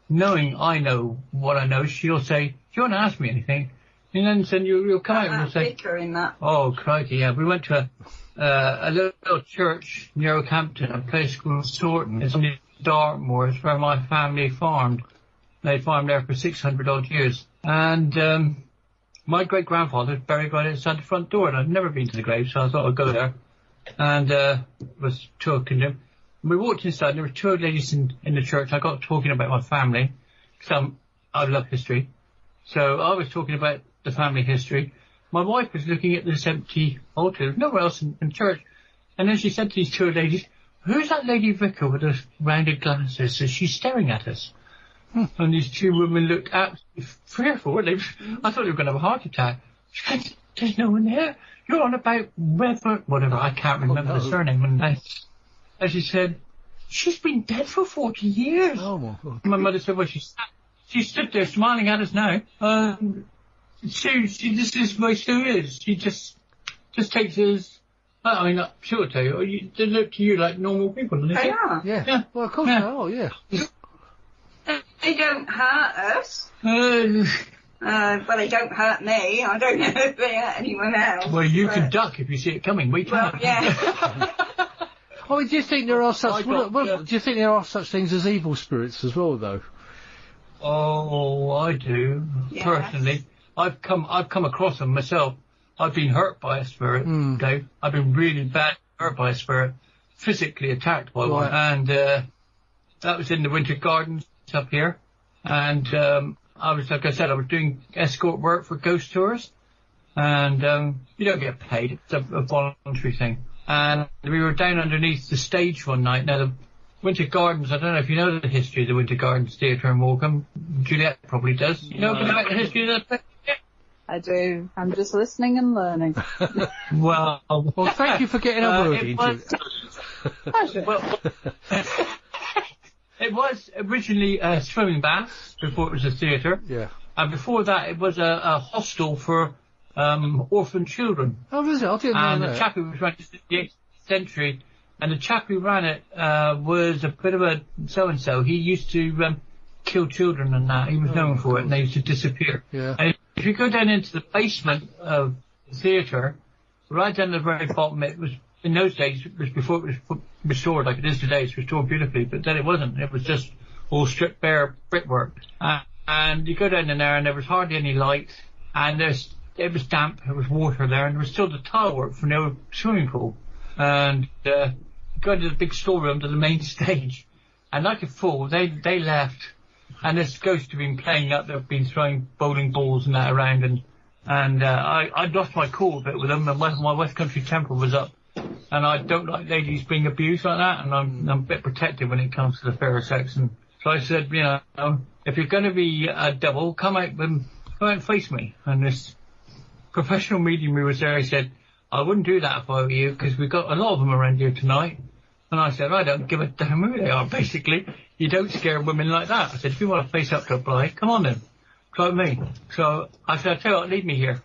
Knowing I know what I know, she'll say, do you want to ask me anything? And then you'll come out and you'll say, in that. oh, crikey, yeah. We went to a little church near Oakhampton, a place called Sorton. It's on Dartmoor. It's where my family farmed. They farmed there for 600 odd years. And my great-grandfather was buried right outside the front door, and I'd never been to the grave, so I thought I'd go there. And was talking to him. We walked inside, and there were two old ladies in the church. I got talking about my family, because I love history. So I was talking about the family history. My wife was looking at this empty altar. There was nowhere else in church. And then she said to these two old ladies, who's that lady vicar with those rounded glasses? So she's staring at us. And these two women looked absolutely fearful. I thought they were going to have a heart attack. She said, there's no one there. You're on about whatever. I can't remember the surname. And she said, she's been dead for 40 years. Oh, my God. My mother said, well, she stood there smiling at us now. She this is the way Sue is. She just takes us. I mean, she'll tell you, they look to you like normal people, don't they? They are. Yeah. Well, of course they are, yeah. They don't hurt us. Well, They don't hurt me. I don't know if they hurt anyone else. Well, you can duck if you see it coming. We can't. Well, yeah. Oh, do you think there are such? Do you think there are such things as evil spirits as well, though? Oh, I do. Yes. Personally, I've come across them myself. I've been hurt by a spirit, Dave. I've been really bad hurt by a spirit, physically attacked by one, and that was in the Winter Gardens up here. And I was, like I said, I was doing escort work for ghost tours, and you don't get paid; it's a voluntary thing. And we were down underneath the stage one night. Now, the Winter Gardens, I don't know if you know the history of the Winter Gardens Theatre in Morecambe. Juliet probably does. You know a bit about the history of that? I do. I'm just listening and learning. Well, thank you for getting a word in, Juliet. It was originally a swimming bath before it was a theatre. Yeah. And before that, it was a hostel for orphan children. Oh, was it? I didn't know and that. The chap who ran it in the 8th century, and the chap who ran it was a bit of a so-and-so. He used to kill children and that. He was known for it, and they used to disappear. Yeah. And if you go down into the basement of the theatre, right down at the very bottom, it was, in those days, it was before it was restored like it is today. It's restored beautifully, but then it wasn't. It was just all stripped bare brickwork. And you go down in there, and there was hardly any light, and it was damp, there was water there, and there was still the tile work from the old swimming pool. And you go into the big storeroom to the main stage, and like a fool, they left, and this ghost had been playing up, they've been throwing bowling balls and that around, and I lost my cool a bit with them, and my West Country temper was up, and I don't like ladies being abused like that, and I'm a bit protective when it comes to the fairer sex, and so I said, you know, if you're going to be a devil, come out and face me. And this professional medium who was there, he said, I wouldn't do that if I were you, because we've got a lot of them around here tonight. And I said, I don't give a damn who they are, basically. You don't scare women like that. I said, if you want to face up to a blight, come on then. Try me. So I said, I tell you what, leave me here.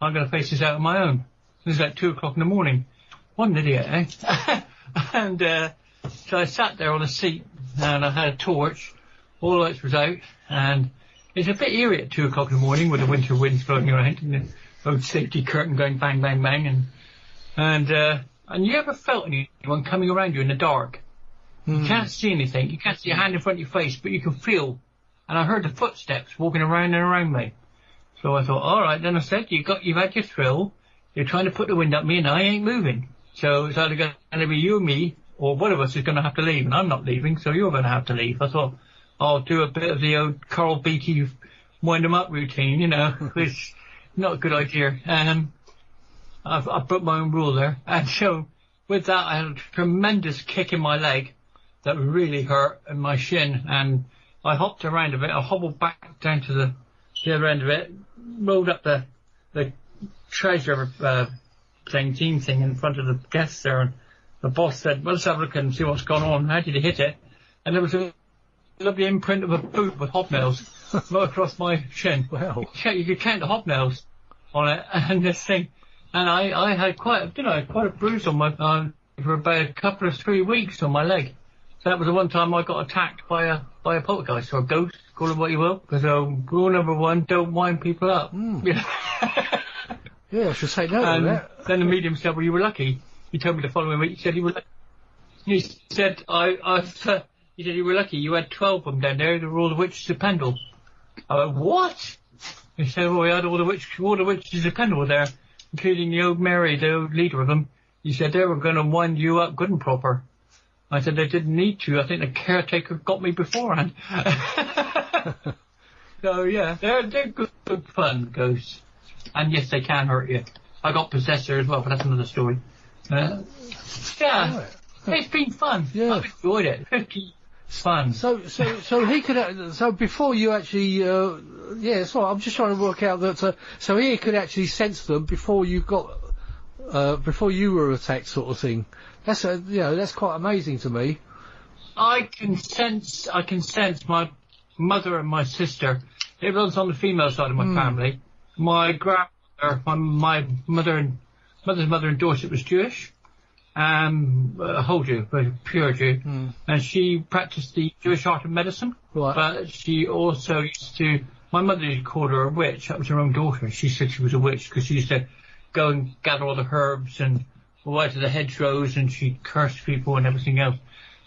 I'm going to face this out on my own. It was like 2 o'clock in the morning. What an idiot, eh? And so I sat there on a seat, and I had a torch. All the lights was out, and it's a bit eerie at 2 o'clock in the morning with the winter winds blowing around and the old safety curtain going bang, bang, bang. And you ever felt anyone coming around you in the dark? You can't see anything. You can't see a hand in front of your face, but you can feel. And I heard the footsteps walking around and around me. So I thought, all right. Then I said, you've had your thrill. You're trying to put the wind up me, and I ain't moving. So it's either going to be you or me, or one of us is going to have to leave. And I'm not leaving, so you're going to have to leave. I thought, I'll do a bit of the old Carl Beatty wind 'em up routine, you know, which not a good idea. I broke my own rule there. And so with that, I had a tremendous kick in my leg that really hurt, and my shin, and I hopped around a bit. I hobbled back down to the other end of it, rolled up the treasure team thing in front of the guests there, and the boss said, well, let's have a look and see what's gone on. How did he hit it? And there was a lovely imprint of a boot with hobnails right across my shin. Wow. You could count the hobnails on it, and this thing. And I had quite a bruise on my for about a couple of 3 weeks on my leg. So that was the one time I got attacked by a poltergeist or a ghost, call it what you will. Because rule number 1, don't wind people up. Yeah, I should say no to that. Then the medium said, well, you were lucky. He told me the following week, he said you were lucky. He said, he said you were lucky, you had 12 of them down there, they were all the witches of Pendle. I went, what? He said, well, we had all the witches of Pendle there, including the old Mary, the old leader of them. He said they were going to wind you up good and proper. I said they didn't need to. I think the caretaker got me beforehand. So yeah, they're good fun, ghosts. And yes, they can hurt you. I got possessed there as well, but that's another story. Yeah, it's been fun. Yeah. I've enjoyed it. It's fun. So he could. So before you actually, so I'm just trying to work out that. So he could actually sense them before you got, before you were attacked, sort of thing. That's that's quite amazing to me. I can sense my mother and my sister. Everyone's on the female side of my family. My grandmother, my mother's mother in Dorset was Jewish. A whole Jew, but pure Jew. And she practiced the Jewish art of medicine. Right. But she also used to, my mother used to call her a witch. That was her own daughter. She said she was a witch because she used to go and gather all the herbs and go out to the hedgerows, and she cursed people and everything else.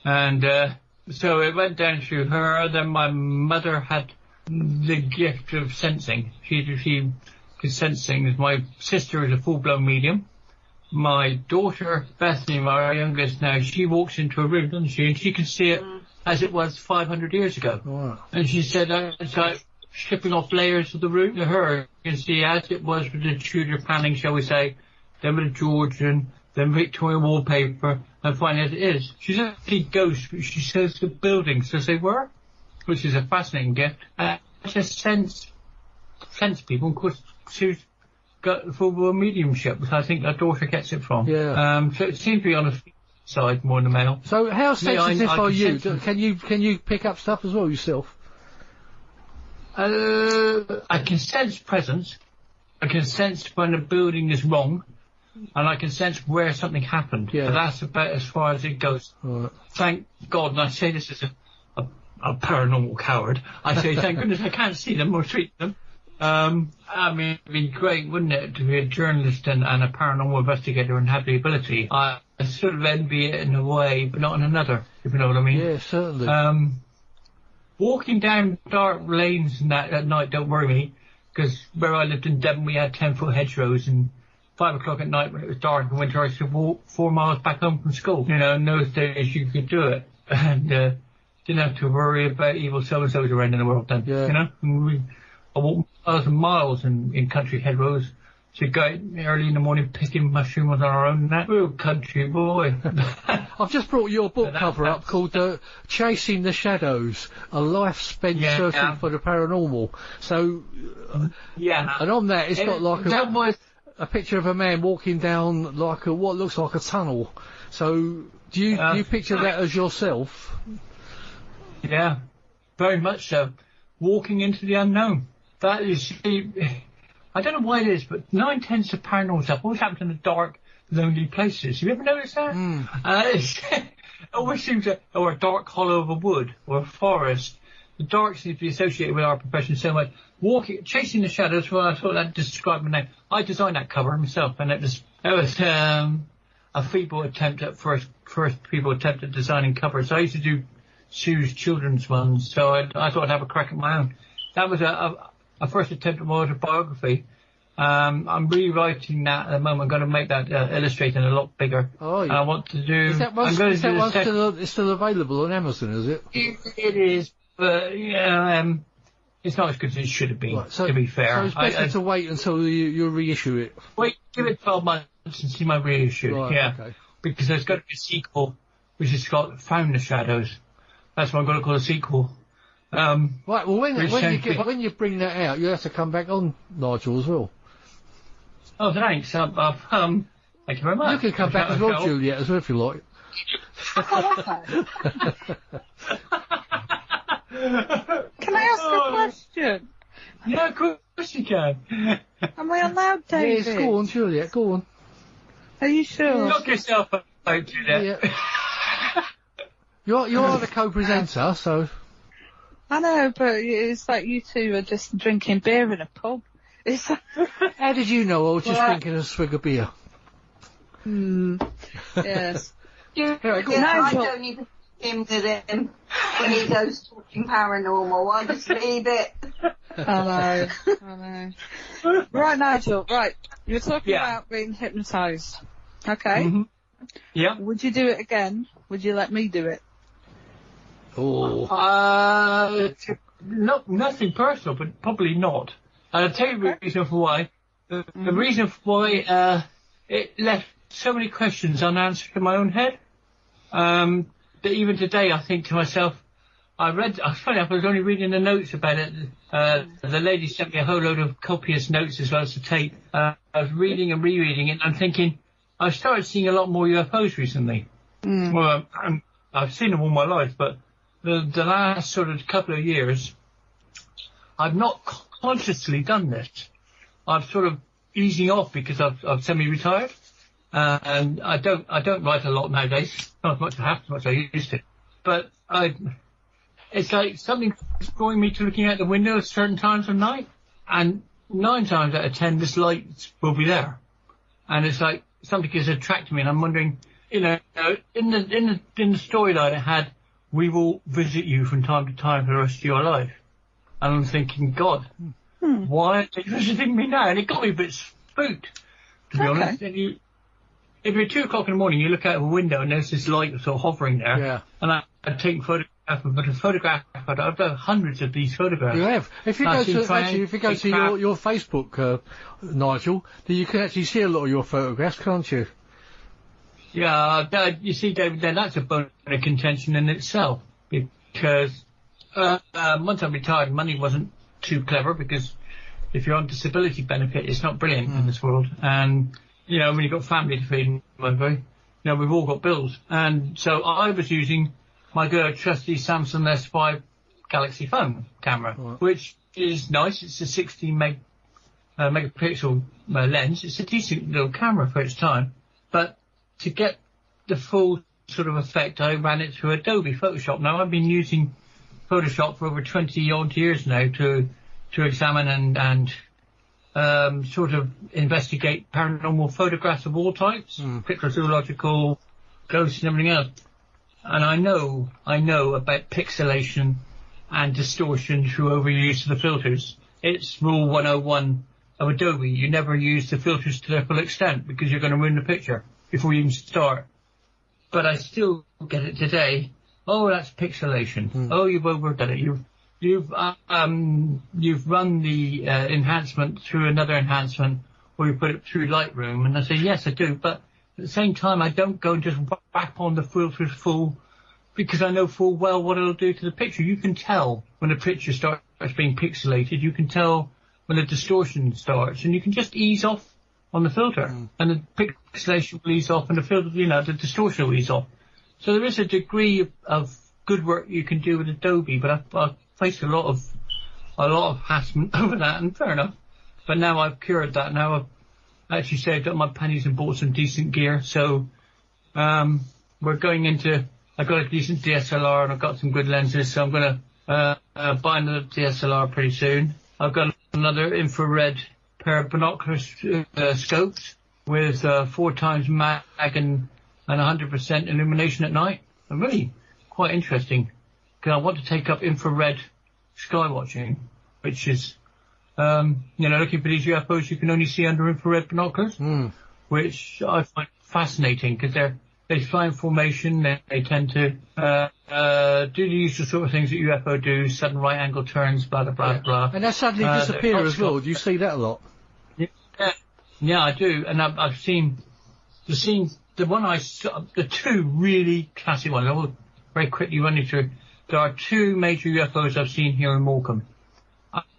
And so it went down through her. Then my mother had the gift of sensing. She could sense things. My sister is a full-blown medium. My daughter, Bethany, my youngest now, she walks into a room, doesn't she? And she can see it as it was 500 years ago. Wow. And she said, it's like stripping off layers of the room to her. You can see as it was with the Tudor planning, shall we say, then with the Georgian, then Victorian wallpaper, and finally as it is. She's actually ghost, but she says the buildings as they were, which is a fascinating gift. I just sense people. Of course, she's got the full-blown mediumship, which I think her daughter gets it from. Yeah. So it seems to be on the side more than the male. So how sensitive are you? Can you pick up stuff as well yourself? I can sense presence. I can sense when a building is wrong, and I can sense where something happened. Yeah. But that's about as far as it goes. Right. Thank God, and I say this as a paranormal coward. I say thank goodness I can't see them or treat them. I mean, it'd be great, wouldn't it, to be a journalist and a paranormal investigator and have the ability. I sort of envy it in a way, but not in another, if you know what I mean. Yeah, certainly. Walking down dark lanes and that at night don't worry me, because where I lived in Devon we had 10-foot hedgerows, and 5 o'clock at night when it was dark in winter I used to walk 4 miles back home from school. You know, in those days you could do it, and didn't have to worry about evil so-and-sos around in the world then, you know. And I walked miles and miles in country hedgerows to go out early in the morning picking mushrooms on our own and that. Real country boy. I've just brought your book cover up called Chasing the Shadows, A Life Spent Searching for the Paranormal. So, and on that it's got like a picture of a man walking down like what looks like a tunnel. So do you picture that as yourself? Yeah, very much so. Walking into the unknown. That is, I don't know why it is, but 9/10 of paranormal stuff always happens in the dark, lonely places. Have you ever noticed that? It always seems or a dark hollow of a wood or a forest. The dark seems to be associated with our profession so much. Chasing the shadows, well, I thought that described my name. I designed that cover myself, and it was a feeble attempt at first feeble attempt at designing covers. I used to do Sue's children's ones, so I thought I'd have a crack at my own. That was a first attempt at my autobiography. I'm rewriting that at the moment. I'm going to make that illustrating a lot bigger. Oh, yeah. I want to do. Is that one still available on Amazon? Is it? It is, but it's not as good as it should have been. Right, to be fair, so it's better to wait until you reissue it. Wait, give it 12 months and see my reissue. Right, yeah, okay. Because there's got to be a sequel, which has got Found the Shadows. That's what I'm going to call a sequel. Right, well, when you bring that out, you have to come back on, Nigel, as well. Oh, thanks. Thank you very much. You can come back as well, Juliet, as well, if you like. Can I ask a question? Yeah, of course you can. Am I allowed, David? Yes, go on, Juliet, go on. Are you sure? Knock yourself out, Juliet. Yeah. You're the co-presenter, so... I know, but it's like you two are just drinking beer in a pub. It's like... How did you know I was just drinking a swig of beer? Yes. I don't even him with him when he goes talking paranormal. I just leave it. I know. Right, Nigel, right. You're talking about being hypnotised. Okay. Mm-hmm. Yeah. Would you do it again? Would you let me do it? Oh. Nothing personal, but probably not. I'll tell you the reason for why. The reason for why it left so many questions unanswered in my own head. That even today I think to myself, I was only reading the notes about it. The lady sent me a whole load of copious notes as well as the tape. I was reading and rereading it, and I'm thinking, I've started seeing a lot more UFOs recently. Well, I've seen them all my life, but the last sort of couple of years, I've not consciously done this. I'm sort of easing off because I've semi-retired. And I don't write a lot nowadays. Not as much as I used to. But it's like something's drawing me to looking out the window at certain times of night. And 9 times out of 10, this light will be there. And it's like something is attracting me, and I'm wondering, in the storyline it had, we will visit you from time to time for the rest of your life. And I'm thinking, God, why are they visiting me now? And it got me a bit spooked, to be honest. And if you're 2 o'clock in the morning, you look out of a window and there's this light sort of hovering there. Yeah. And I'd take photograph, I've done hundreds of these photographs. You have. If you go to your Facebook, Nigel, then you can actually see a lot of your photographs, can't you? Yeah, you see, David, then that's a bone of contention in itself. Because once I retired, money wasn't too clever, because if you're on disability benefit, it's not brilliant in this world. And, you know, when you've got family to feed, we've all got bills. And so I was using my good trusty Samsung S5 Galaxy phone camera, which is nice. It's a 16 megapixel lens. It's a decent little camera for its time. But to get the full sort of effect, I ran it through Adobe Photoshop. Now, I've been using Photoshop for over 20-odd years now to examine and sort of investigate paranormal photographs of all types, cryptozoological, ghosts and everything else. And I know about pixelation and distortion through overuse of the filters. It's rule 101 of Adobe. You never use the filters to their full extent, because you're going to ruin the picture before you even start. But I still get it today. Oh, that's pixelation. Oh, you've overdone it. You've run the enhancement through another enhancement, or you put it through Lightroom. And I say, yes, I do. But at the same time, I don't go and just whack on the filters full, because I know full well what it'll do to the picture. You can tell when a picture starts being pixelated. You can tell when the distortion starts, and you can just ease off on the filter, and the pixelation will ease off, and the distortion will ease off. So there is a degree of good work you can do with Adobe, but I've faced a lot of harassment over that, and fair enough. But now I've cured that. Now I've actually saved up my pennies and bought some decent gear. So we're going into. I've got a decent DSLR and I've got some good lenses, so I'm going to buy another DSLR pretty soon. I've got another infrared pair of binocular scopes with 4 times mag and 100% illumination at night. They're really quite interesting, because I want to take up infrared sky watching, which is, looking for these UFOs you can only see under infrared binoculars, which I find fascinating, because they fly in formation. They tend to do the usual sort of things that UFO do, sudden right angle turns, blah, blah, blah, blah. And they suddenly disappear as well. Do you see that a lot? Yeah, I do. And I've seen the 2 really classic ones. I will very quickly run you through. there are two major UFOs I've seen here in Morecambe.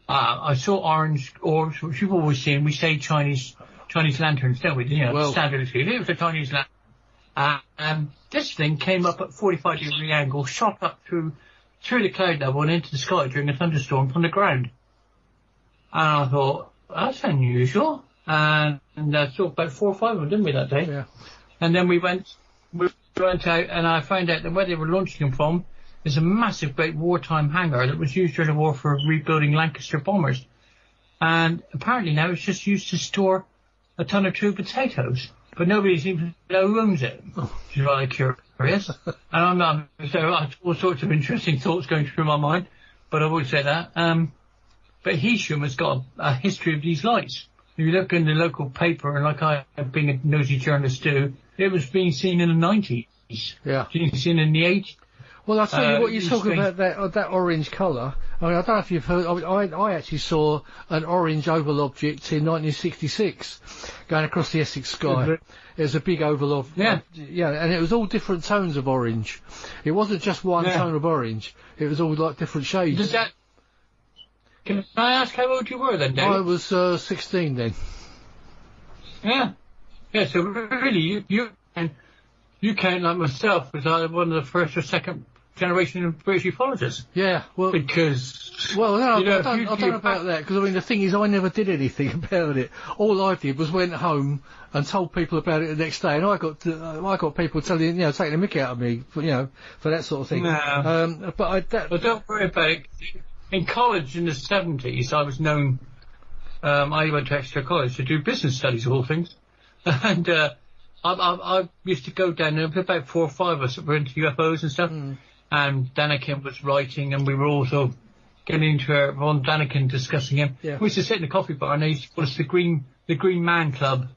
I saw orange orbs, which you've always seen. We say Chinese lanterns, don't we? You know, Well, standard. It was a Chinese lantern. This thing came up at 45-degree angle, shot up through the cloud level and into the sky during a thunderstorm from the ground. And I thought, that's unusual. And I saw about 4 or 5 of them, didn't we, that day? Yeah. And then we went out, and I found out that where they were launching them from is a massive, great wartime hangar that was used during the war for rebuilding Lancaster bombers. And apparently now it's just used to store a ton or two of potatoes. But nobody seems to know who owns it, which is rather curious. And all sorts of interesting thoughts going through my mind, but I would say that. But Heysham has got a history of these lights. If you look in the local paper, and like I have been a nosy journalist too, it was being seen in the 90s. Yeah. Being seen in the 80s. Well, I'll tell you what, you're talking about that orange colour. I mean, I don't know if you've heard, I actually saw an orange oval object in 1966 going across the Essex sky. It was a big oval of, yeah, and it was all different tones of orange. It wasn't just one tone of orange. It was all like different shades. Can I ask how old you were then, David? I was 16 then. Yeah. Yeah, so really, you count like myself as either one of the first or second generation of British ufologists. Yeah, well... Because... Well, no, I don't know about that, because I mean, the thing is, I never did anything about it. All I did was went home and told people about it the next day, and I got people taking the mick out of me, for that sort of thing. No. Well, don't worry about it. In college in the 70s, I was known... I went to Exeter College to do business studies of all things. And I used to go down there, about 4 or 5 of us that were into UFOs and stuff. And Daniken was writing, and we were also getting into Ron Daniken discussing him. Yeah. We used to sit in the coffee bar, and they used to call us the Green Man Club.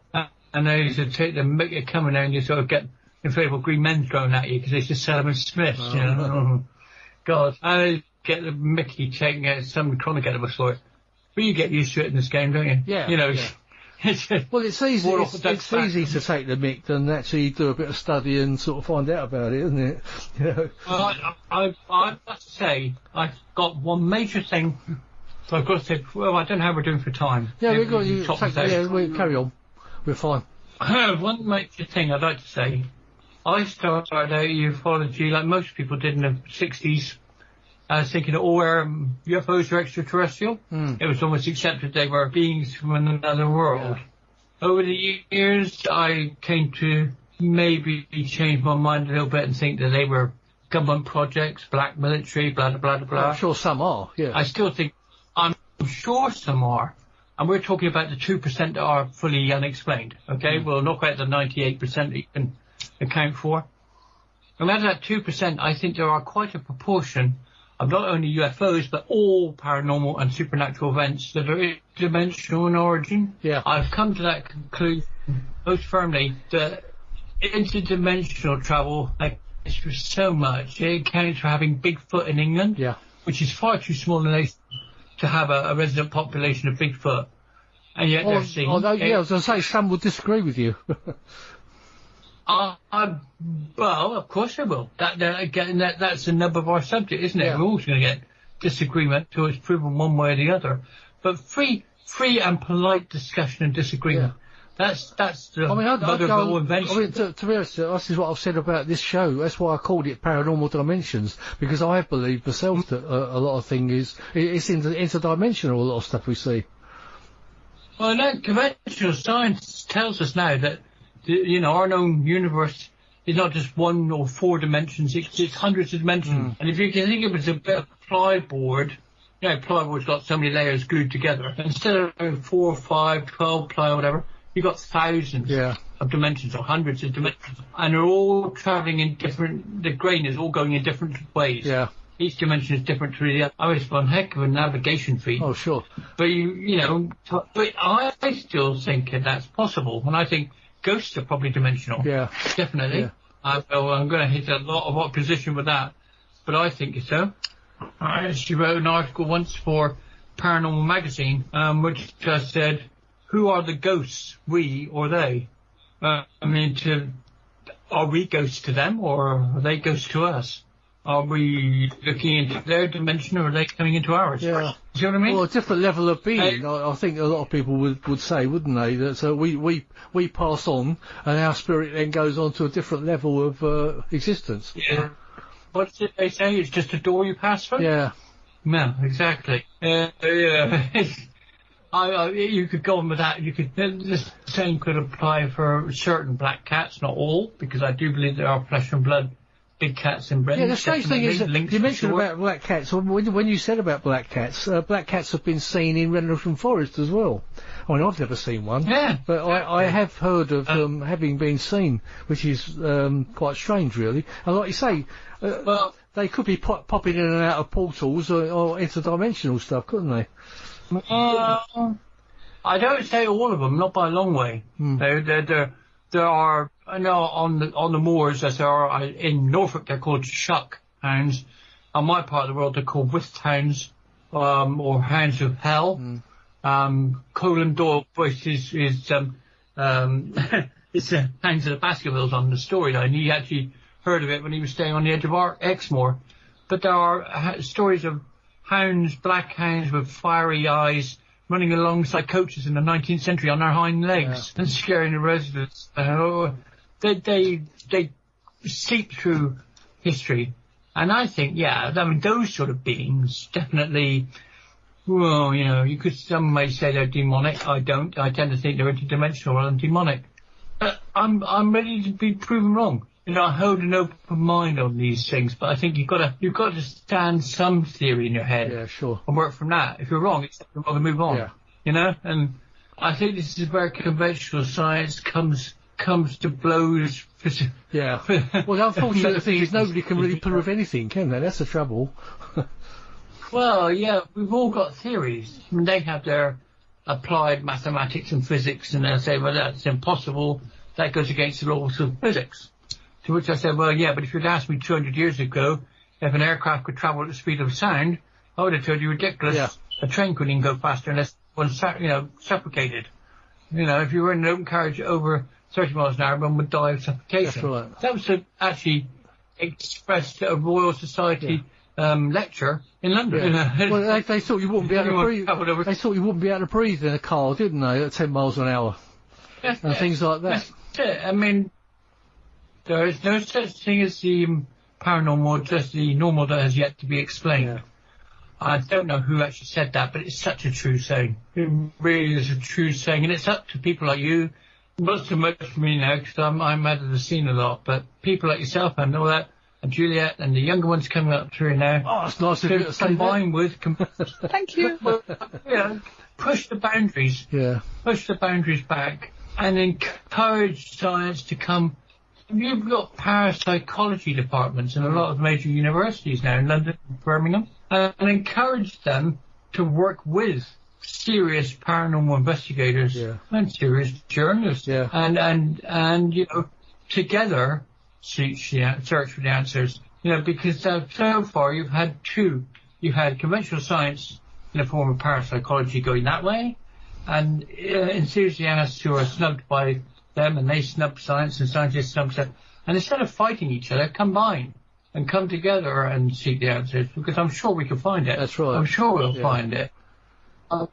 And they used to make you come in there, and you sort of get inflatable green men thrown at you, because they used to sell them as Smiths, God. And they get the Mickey taking out some chronic out of us for it. But you get used to it in this game, don't you? Yeah. Well, it's easy. It's easy to take the mick than actually do a bit of study and sort of find out about it, isn't it? Well, I must say, I've got one major thing. So I've got to say, well, I don't know how we're doing for time. Yeah, we've got you. Carry on. We're fine. One major thing I'd like to say. I started out ufology like most people did in the 60s. I was thinking that all UFOs were extraterrestrial. It was almost accepted they were beings from another world. Yeah. Over the years, I came to maybe change my mind a little bit and think that they were government projects, black military, blah, blah, blah, blah. I'm sure some are, yeah. I'm sure some are. And we're talking about the 2% that are fully unexplained, okay? We'll knock out the 98% that you can account for. And out of that 2%, I think there are quite a proportion of not only UFOs, but all paranormal and supernatural events that are interdimensional in origin. Yeah. I've come to that conclusion most firmly that interdimensional travel accounts for so much. It accounts for having Bigfoot in England, which is far too small a nation to have a resident population of Bigfoot. And yet they're seen. I was going to say, some would disagree with you. Well, of course I will. That's the nub of our subject, isn't it? Yeah. We're always going to get disagreement till it's proven one way or the other. But free and polite discussion and disagreement. Yeah. That's the mother of all invention. I mean, to be honest, this is what I've said about this show. That's why I called it Paranormal Dimensions, because I believe myself that a lot of things it's interdimensional. A lot of stuff we see. Well, no, conventional science tells us now that our known universe is not just 1 or 4 dimensions, it's hundreds of dimensions. And if you can think of it as a bit of plyboard, plyboard's got so many layers glued together. Instead of 4, 5, 12 ply or whatever, you've got thousands of dimensions or hundreds of dimensions. And they're all travelling in the grain is all going in different ways. Yeah. Each dimension is different to the other. I mean, it's one heck of a navigation feat. Oh, sure. But but I still think that's possible. And I think ghosts are probably dimensional. Yeah. Definitely. Yeah. I'm going to hit a lot of opposition with that, but I think so. She wrote an article once for Paranormal Magazine, which just said, who are the ghosts, we or they? Are we ghosts to them, or are they ghosts to us? Are we looking into their dimension, or are they coming into ours? Yeah. Do you know what I mean? Well, a different level of being. I think a lot of people would say, wouldn't they, that we pass on, and our spirit then goes on to a different level of existence. Yeah. What did they say? It's just a door you pass through? Yeah. No, exactly. Yeah. You could go on with that. You could, the same could apply for certain black cats, not all, because I do believe there are flesh and blood big cats in Britain. Yeah, the strange thing is that you mentioned about black cats. When you said about black cats have been seen in Rendlesham Forest as well. I mean, I've never seen one. Yeah. But I have heard of them having been seen, which is quite strange, really. And like you say, well, they could be popping in and out of portals or interdimensional stuff, couldn't they? I don't say all of them, not by a long way. There are, I know on the moors, as there are in Norfolk, they're called shuck hounds. On my part of the world, they're called whist hounds, or hounds of hell. Colin Doyle voice is it's the Hounds of the Baskervilles on the storyline. He actually heard of it when he was staying on the edge of Exmoor. But there are stories of hounds, black hounds with fiery eyes, running alongside coaches in the 19th century on their hind legs and scaring the residents. They seep through history. And I think, those sort of beings definitely, well, some may say they're demonic. I don't. I tend to think they're interdimensional rather than demonic. But I'm ready to be proven wrong. I hold an open mind on these things, but I think you've got to stand some theory in your head. Yeah, sure. And work from that. If you're wrong, it's rather to move on. Yeah. And I think this is where conventional science comes to blows. Yeah. Well, the unfortunate thing is nobody can really prove anything, can they? That's the trouble. Well, yeah, we've all got theories. I mean, they have their applied mathematics and physics, and they'll say, well, that's impossible. That goes against the laws of physics. To which I said, well, yeah, but if you'd asked me 200 years ago if an aircraft could travel at the speed of sound, I would have told you ridiculous. Yeah. A train couldn't even go faster unless one, suffocated. If you were in an open carriage over 30 miles an hour, one would die of suffocation. That's right. That was actually expressed at a Royal Society lecture in London. Well, they thought you wouldn't be able to breathe. They thought you wouldn't be able to breathe in a car, didn't they, at 10 miles an hour? And things like that. That's it. I mean, there is no such thing as the paranormal, just the normal that has yet to be explained. Yeah. I don't know who actually said that, but it's such a true saying. It really is a true saying, and it's up to people like you. Not so much for me now, because I'm out of the scene a lot, but people like yourself and all that, and Juliet, and the younger ones coming up through now. Oh, that's nice of you to say that. Thank you. Push the boundaries. Yeah. Push the boundaries back, and encourage science to come. You've got parapsychology departments in a lot of major universities now in London and Birmingham, and encourage them to work with serious paranormal investigators and serious journalists, and together search for the answers. Because so far you've had two. You've had conventional science in the form of parapsychology going that way, and enthusiasts who are snubbed by them, and they snub science, and scientists snub stuff. And instead of fighting each other, combine and come together and seek the answers, because I'm sure we can find it. That's right. I'm sure we'll find it.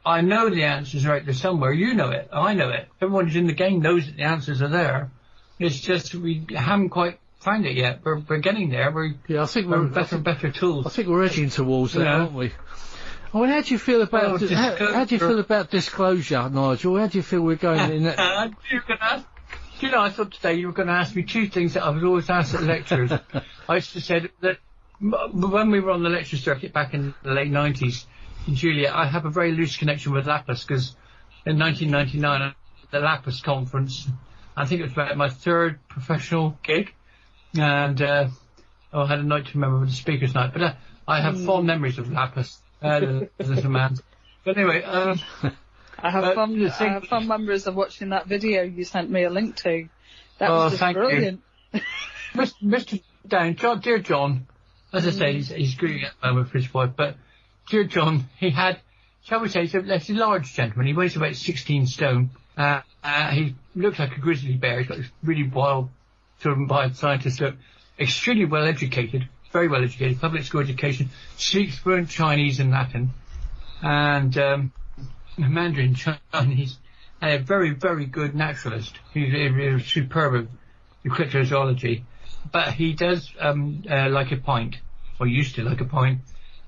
I know the answers are out there somewhere. You know it. I know it. Everyone who's in the game knows that the answers are there. It's just we haven't quite found it yet. We're getting there. I think we're better and better tools. I think we're edging towards that, aren't we? Well, how do you feel about how do you feel about disclosure, Nigel? How do you feel we're going in that? I thought today you were going to ask me two things that I was always asked at lectures. I used to say that when we were on the lecture circuit back in the late 90s, in Julia, I have a very loose connection with Lapis, because in 1999, at the Lapis conference, I think it was about my third professional gig, and I had a night to remember with the speaker's night, but I have fond memories of Lapis as a man. But anyway, I have fond memories of watching that video you sent me a link to. That was just brilliant. Mr. Dan, dear John, as I say, he's grieving at the moment for his wife, but dear John, he had, shall we say, he's a large gentleman. He weighs about 16 stone. He looks like a grizzly bear. He's got this really wild, sort of wild scientist look. Extremely well educated. very well educated, public school education, speaks fluent Chinese and Latin, and Mandarin Chinese, and a very, very good naturalist. He's a superb in cryptozoology, but he does like a pint, or used to like a pint,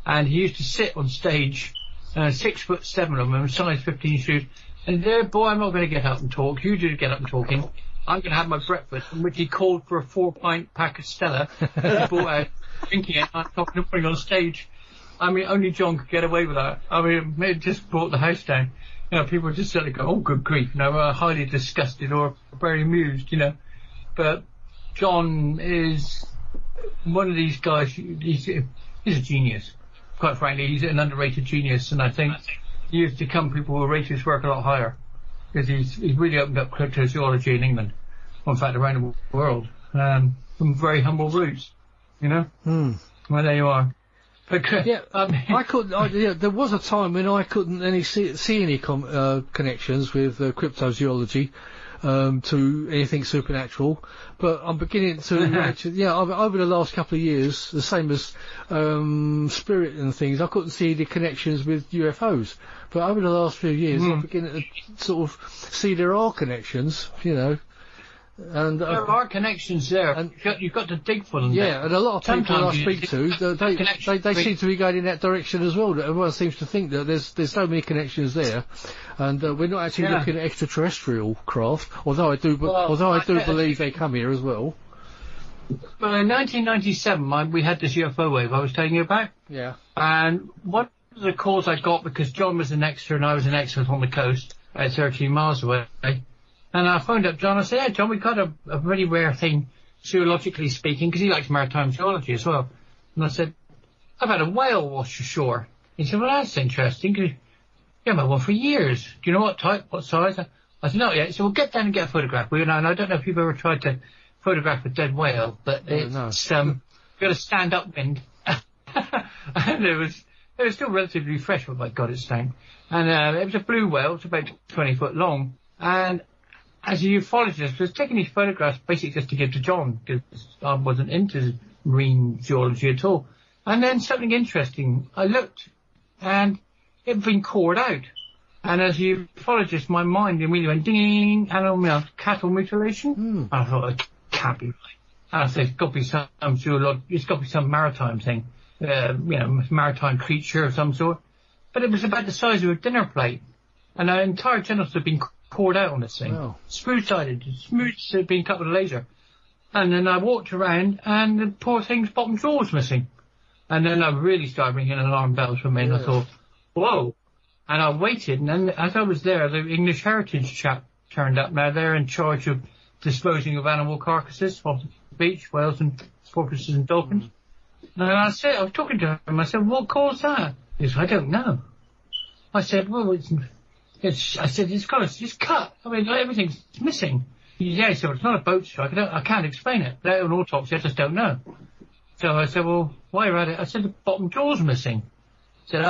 and he used to sit on stage, 6'7" of them, size 15 shoes, and there, boy, I'm not going to get up and talk. You do get up and talking. I'm going to have my breakfast, in which he called for a 4-pint pack of Stella that he brought out, drinking it, and talking and putting on stage. I mean, only John could get away with that. I mean, it just brought the house down. You know, people just sort of go, oh, good grief, you know, highly disgusted or very amused, you know. But John is one of these guys, he's a genius. Quite frankly, he's an underrated genius, and I think years to come people will rate his work a lot higher, because he's really opened up cryptozoology in England, or in fact around the world, from very humble roots, you know. Well, there you are. But, yeah, there was a time when I couldn't see any connections with cryptozoology to anything supernatural, but I'm beginning to actually, over the last couple of years, the same as spirit and things, I couldn't see the connections with UFOs, but over the last few years I'm beginning to sort of see there are connections, you know. And there are connections there, and you've got to dig for them. Yeah, and a lot of people I speak to, they seem to be going in that direction as well. That everyone seems to think that there's so many connections there, and we're not actually looking at extraterrestrial craft. Although I do believe they come here as well. Well, in 1997, we had this UFO wave I was telling you about. Yeah. And one of the calls I got, because John was an extra and I was an extra on the coast, 13 miles away. And I phoned up John. I said, "Yeah, John, we've got a very rare thing, zoologically speaking," because he likes maritime zoology as well. And I said, "I've had a whale wash ashore." He said, "Well, that's interesting, because you've had one for years. Do you know what type, what size?" I said, "Not yet." He said, "Well, get down and get a photograph." And I don't know if you've ever tried to photograph a dead whale, but it's got a stand-up wind. And it was still relatively fresh. Oh, my God, it stank. And it was a blue whale. It was about 20 foot long. And as a ufologist, I was taking these photographs basically just to give to John, because I wasn't into marine geology at all. And then something interesting, I looked, and it had been cored out. And as a ufologist, my mind immediately went, ding, cattle mutilation. I thought, it can't be right. And I said, it's got to be some it's got to be some maritime thing, maritime creature of some sort. But it was about the size of a dinner plate, and our entire genitals had been poured out on this thing. Wow. Smooth-sided, being cut with a laser. And then I walked around, and the poor thing's bottom jaw was missing. And then I really started ringing alarm bells for me, and I thought, whoa. And I waited, and then as I was there, the English Heritage chap turned up. Now they're in charge of disposing of animal carcasses off the beach, whales and porpoises and dolphins. And I was talking to him, I said, what caused that? He said, I don't know. I said, well, it's cut. I mean, everything's missing. He said, it's not a boat strike. I can't explain it. Without an autopsy, I just don't know. So I said, well, why are you at it? I said, the bottom jaw's missing. He said,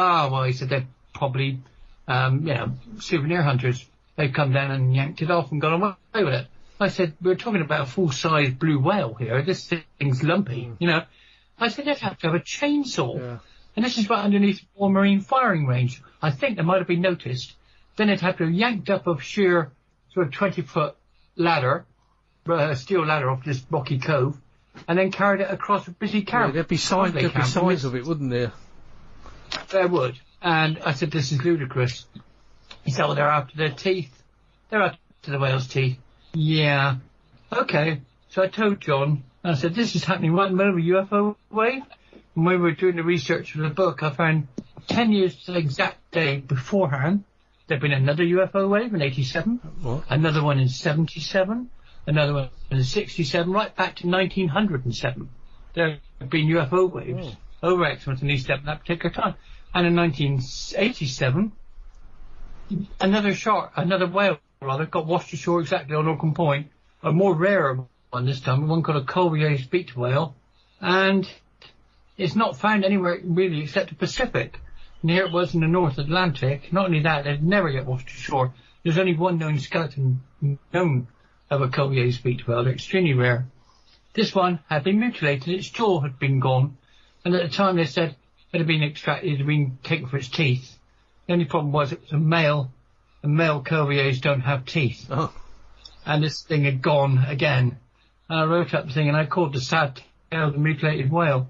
he said, they're probably, souvenir hunters. They've come down and yanked it off and gone away with it. I said, we're talking about a full-size blue whale here. This thing's lumpy, you know. I said, they'd have to have a chainsaw. Yeah. And this is right underneath the War Marine firing range. I think they might have been noticed. Then they'd have to have yanked up a sheer sort of 20-foot ladder, steel ladder off this rocky cove, and then carried it across a busy caravan. Yeah, there'd be signs of it, wouldn't there? There would. And I said, this is ludicrous. He said, well, they're after their teeth. They're after the whale's teeth. Yeah. Okay. So I told John, and I said, this is happening right in the middle of a UFO wave. And when we were doing the research for the book, I found 10 years to the exact day beforehand, there'd been another UFO wave in 87, another one in 77, another one in 67, right back to 1907. There have been UFO waves over Exmouth and East Devon at that particular time. And in 1987, another whale got washed ashore exactly on Orcombe Point, a more rare one this time, one called a Cuvier's beaked whale, and it's not found anywhere really except the Pacific. And here it was in the North Atlantic. Not only that, they'd never get washed ashore. There's only one known skeleton known of a Cuvier's beaked whale. They're extremely rare. This one had been mutilated. Its jaw had been gone. And at the time they said it had been extracted, it had been taken for its teeth. The only problem was it was a male, and male curviers don't have teeth. Oh. And this thing had gone again. And I wrote up the thing, and I called the sad tale of the mutilated whale.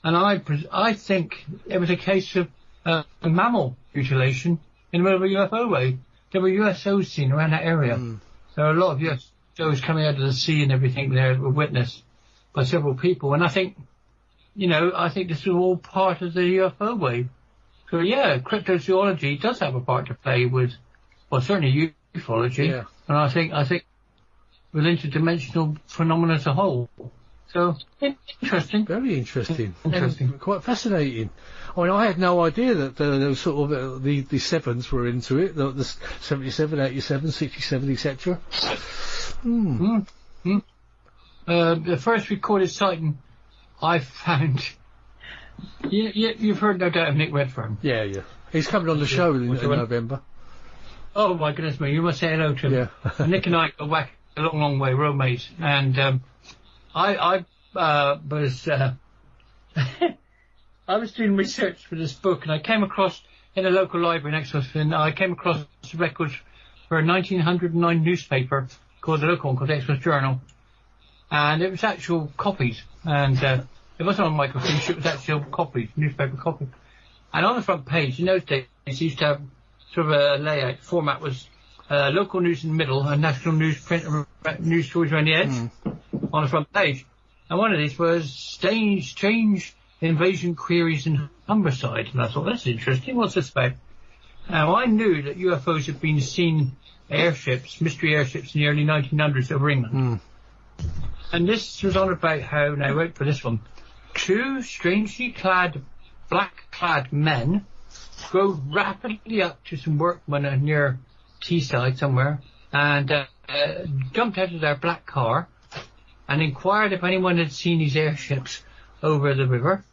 And I think it was a case of a mammal mutilation in the middle of a UFO raid. There were USOs seen around that area. There are a lot of USOs coming out of the sea and everything there that were witnessed by several people. And I think, I think this was all part of the UFO wave. So yeah, cryptozoology does have a part to play with, well, certainly ufology. Yeah. And I think with interdimensional phenomena as a whole. So, interesting. Very interesting. Quite fascinating. I mean, I had no idea that there was sort of the sevens were into it, the 77, 87, 67, etc. The first recorded sighting I found... You've heard, no doubt, of Nick Redfern. Yeah. He's coming on the show in November. Oh, my goodness me, you must say hello to him. Yeah. Nick and I go back a long, long way, roommates. And I was I was doing research for this book, and I came across, in a local library next to us, and I came across records for a 1909 newspaper called the local one, called the Express Journal. And it was actual copies. And it wasn't on microfilm, it was actual copies, newspaper copies. And on the front page, in those days, it used to have sort of a layout. Format was local news in the middle and national news print news stories around the edge on the front page. And one of these was strange invasion queries in Humberside. And I thought, that's interesting. What's this about? Now, I knew that UFOs had been seen airships, mystery airships, in the early 1900s over England. And this was on about how, now wait for this one, 2 strangely black-clad men drove rapidly up to some workmen near Teesside somewhere and jumped out of their black car and inquired if anyone had seen these airships over the river,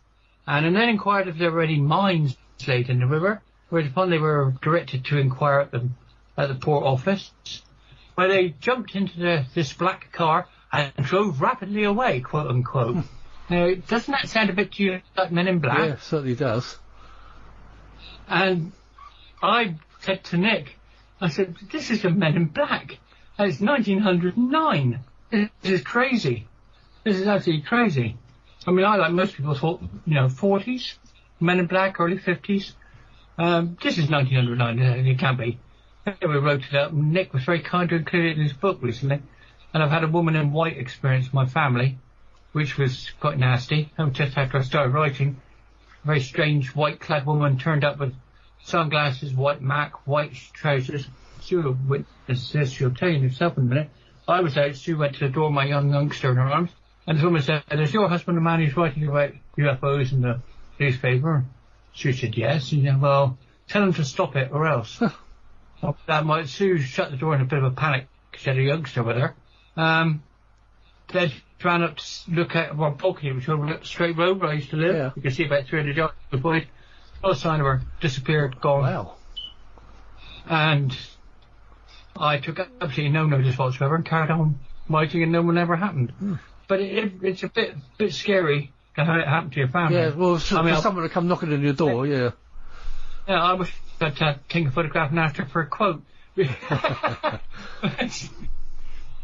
and then inquired if there were any mines laid in the river, whereupon they were directed to inquire at the port office, where they jumped into this black car and drove rapidly away, quote unquote. Now, doesn't that sound a bit to you like Men in Black? Yeah, it certainly does. And I said to Nick, I said, this is a Men in Black. And it's 1909. This is crazy. This is absolutely crazy. I mean, I, like most people, thought, 40s, Men in Black, early 50s. This is 1909, it can't be. We wrote it up, and Nick was very kind to include it in his book recently. And I've had a woman in white experience in my family, which was quite nasty. Just after I started writing, a very strange white-clad woman turned up with sunglasses, white mac, white trousers. She will witness this, she'll tell you herself in a minute. I was out, Sue went to the door, my young youngster in her arms, and this woman said, is your husband a man who's writing about UFOs in the newspaper? Sue said, yes. And said, well, tell him to stop it or else. Sue shut the door in a bit of a panic, because she had a youngster with her. Then ran up to look at one pocket, which was a straight road where I used to live. Yeah. You can see about 300 yards away. No sign of her. Disappeared, gone. Wow. And I took absolutely no notice whatsoever and carried on writing, and no one ever happened. But it's a bit scary to how it happened to your family. Yeah, well, for someone to come knocking on your door, yeah. Yeah, I wish I'd take a photograph and ask her for a quote.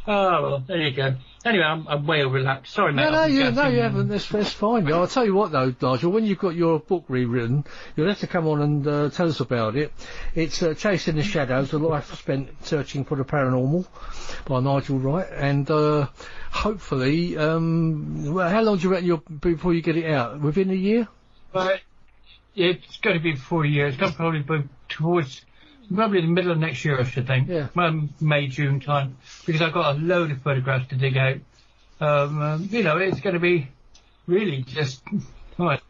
Oh, well, there you go. Anyway, I'm way overlapped. Sorry, mate. No, you haven't. That's fine. I'll tell you what, though, Nigel, when you've got your book rewritten, you'll have to come on and tell us about it. It's Chasing the Shadows, A Life Spent Searching for the Paranormal by Nigel Wright. And hopefully, how long do you reckon before you get it out? Within a year? It's got to be 4 years. It's got to probably be towards... Probably the middle of next year, I should think. Yeah. May, June time. Because I've got a load of photographs to dig out. It's going to be really just, like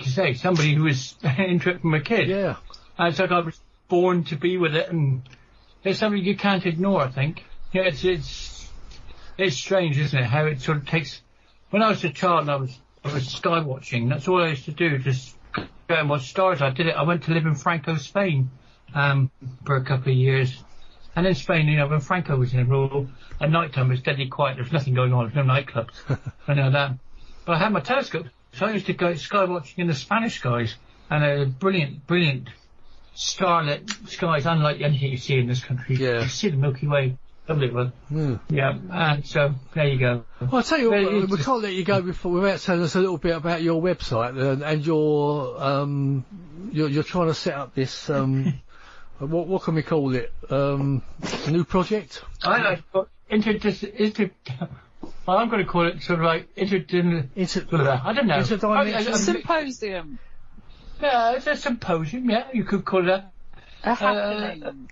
you say, somebody who was into it from a kid. Yeah. And it's like I was born to be with it, and it's something you can't ignore, I think. Yeah, it's strange, isn't it? How it sort of takes... When I was a child and I was sky watching, that's all I used to do, just go and watch stars. I did it. I went to live in Franco, Spain. For a couple of years. And in Spain, when Franco was in rule, at night time it was deadly quiet, there was nothing going on, there was no nightclubs. I know that. But I had my telescope So I used to go sky watching in the Spanish skies, and brilliant starlit skies, unlike anything you see in this country. Yeah. You see the Milky Way. Lovely one. Yeah, and so there you go. Well, I'll tell you what, we can't let you go without telling us a little bit about your website and you're trying to set up this, what can we call it? New project? I like well, I'm going to call it sort of like I don't know. Symposium. Yeah, it's a symposium, yeah, you could call it that. A happening.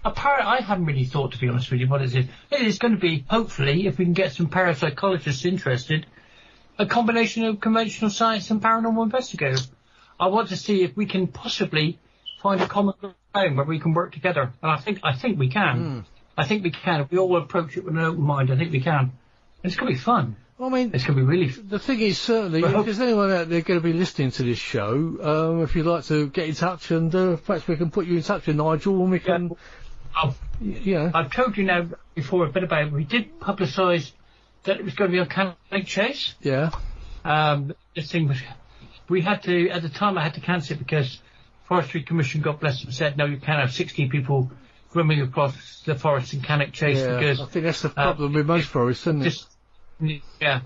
I haven't really thought, to be honest with you, what it is. It is going to be, hopefully, if we can get some parapsychologists interested, a combination of conventional science and paranormal investigators. I want to see if we can possibly find a common ground where we can work together. And I think we can. I think we can. If we all approach it with an open mind, I think we can. And it's going to be fun. Well, I mean, it's going to be really fun. The thing is, certainly, if there's anyone out there going to be listening to this show, if you'd like to get in touch, and perhaps we can put you in touch with Nigel, and we can... I've told you now before a bit about it. We did publicise that it was going to be on Cannock Chase. Yeah. This thing was... We had to... At the time, I had to cancel it because Forestry Commission, God bless them, said, no, you can't have 16 people roaming across the forest in Cannock Chase because... I think that's the problem with most forests, isn't it? Yeah.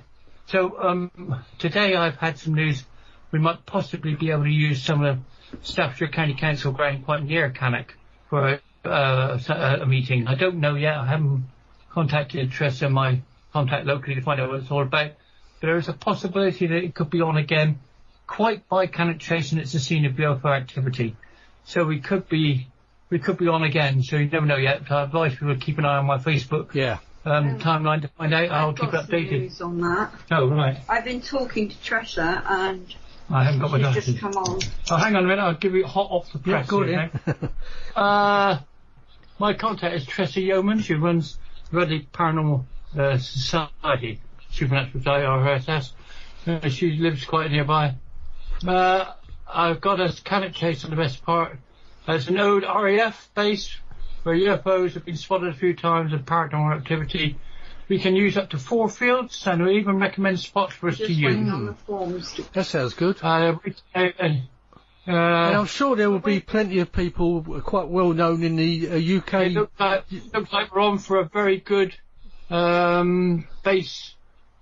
So, today I've had some news. We might possibly be able to use some of the Staffordshire County Council ground quite near Cannock for a meeting. I don't know yet. I haven't contacted Tressa, my contact locally, to find out what it's all about. But there is a possibility that it could be on again, quite by Cannock Chase, and it's a scene of UFO activity. So we could be on again. So you never know yet. I advise people to keep an eye on my Facebook. Timeline to find out. I'll keep updated. News on that. Oh, right. I've been talking to Tressa and I haven't got my she's glasses. just come on. Oh, hang on a minute. I'll give you hot off the press. Yeah, my contact is Tressa Yeoman. She runs Rudley Paranormal Society, Supernatural Society, RSS. She lives quite nearby. I've got a Cannock Chase on the best part. It's an old RAF base where UFOs have been spotted a few times and paranormal activity. We can use up to 4 fields, and we even recommend spots for us to use. On the forms. That sounds good. And I'm sure there will be plenty of people quite well known in the UK. It looks like we're on for a very good base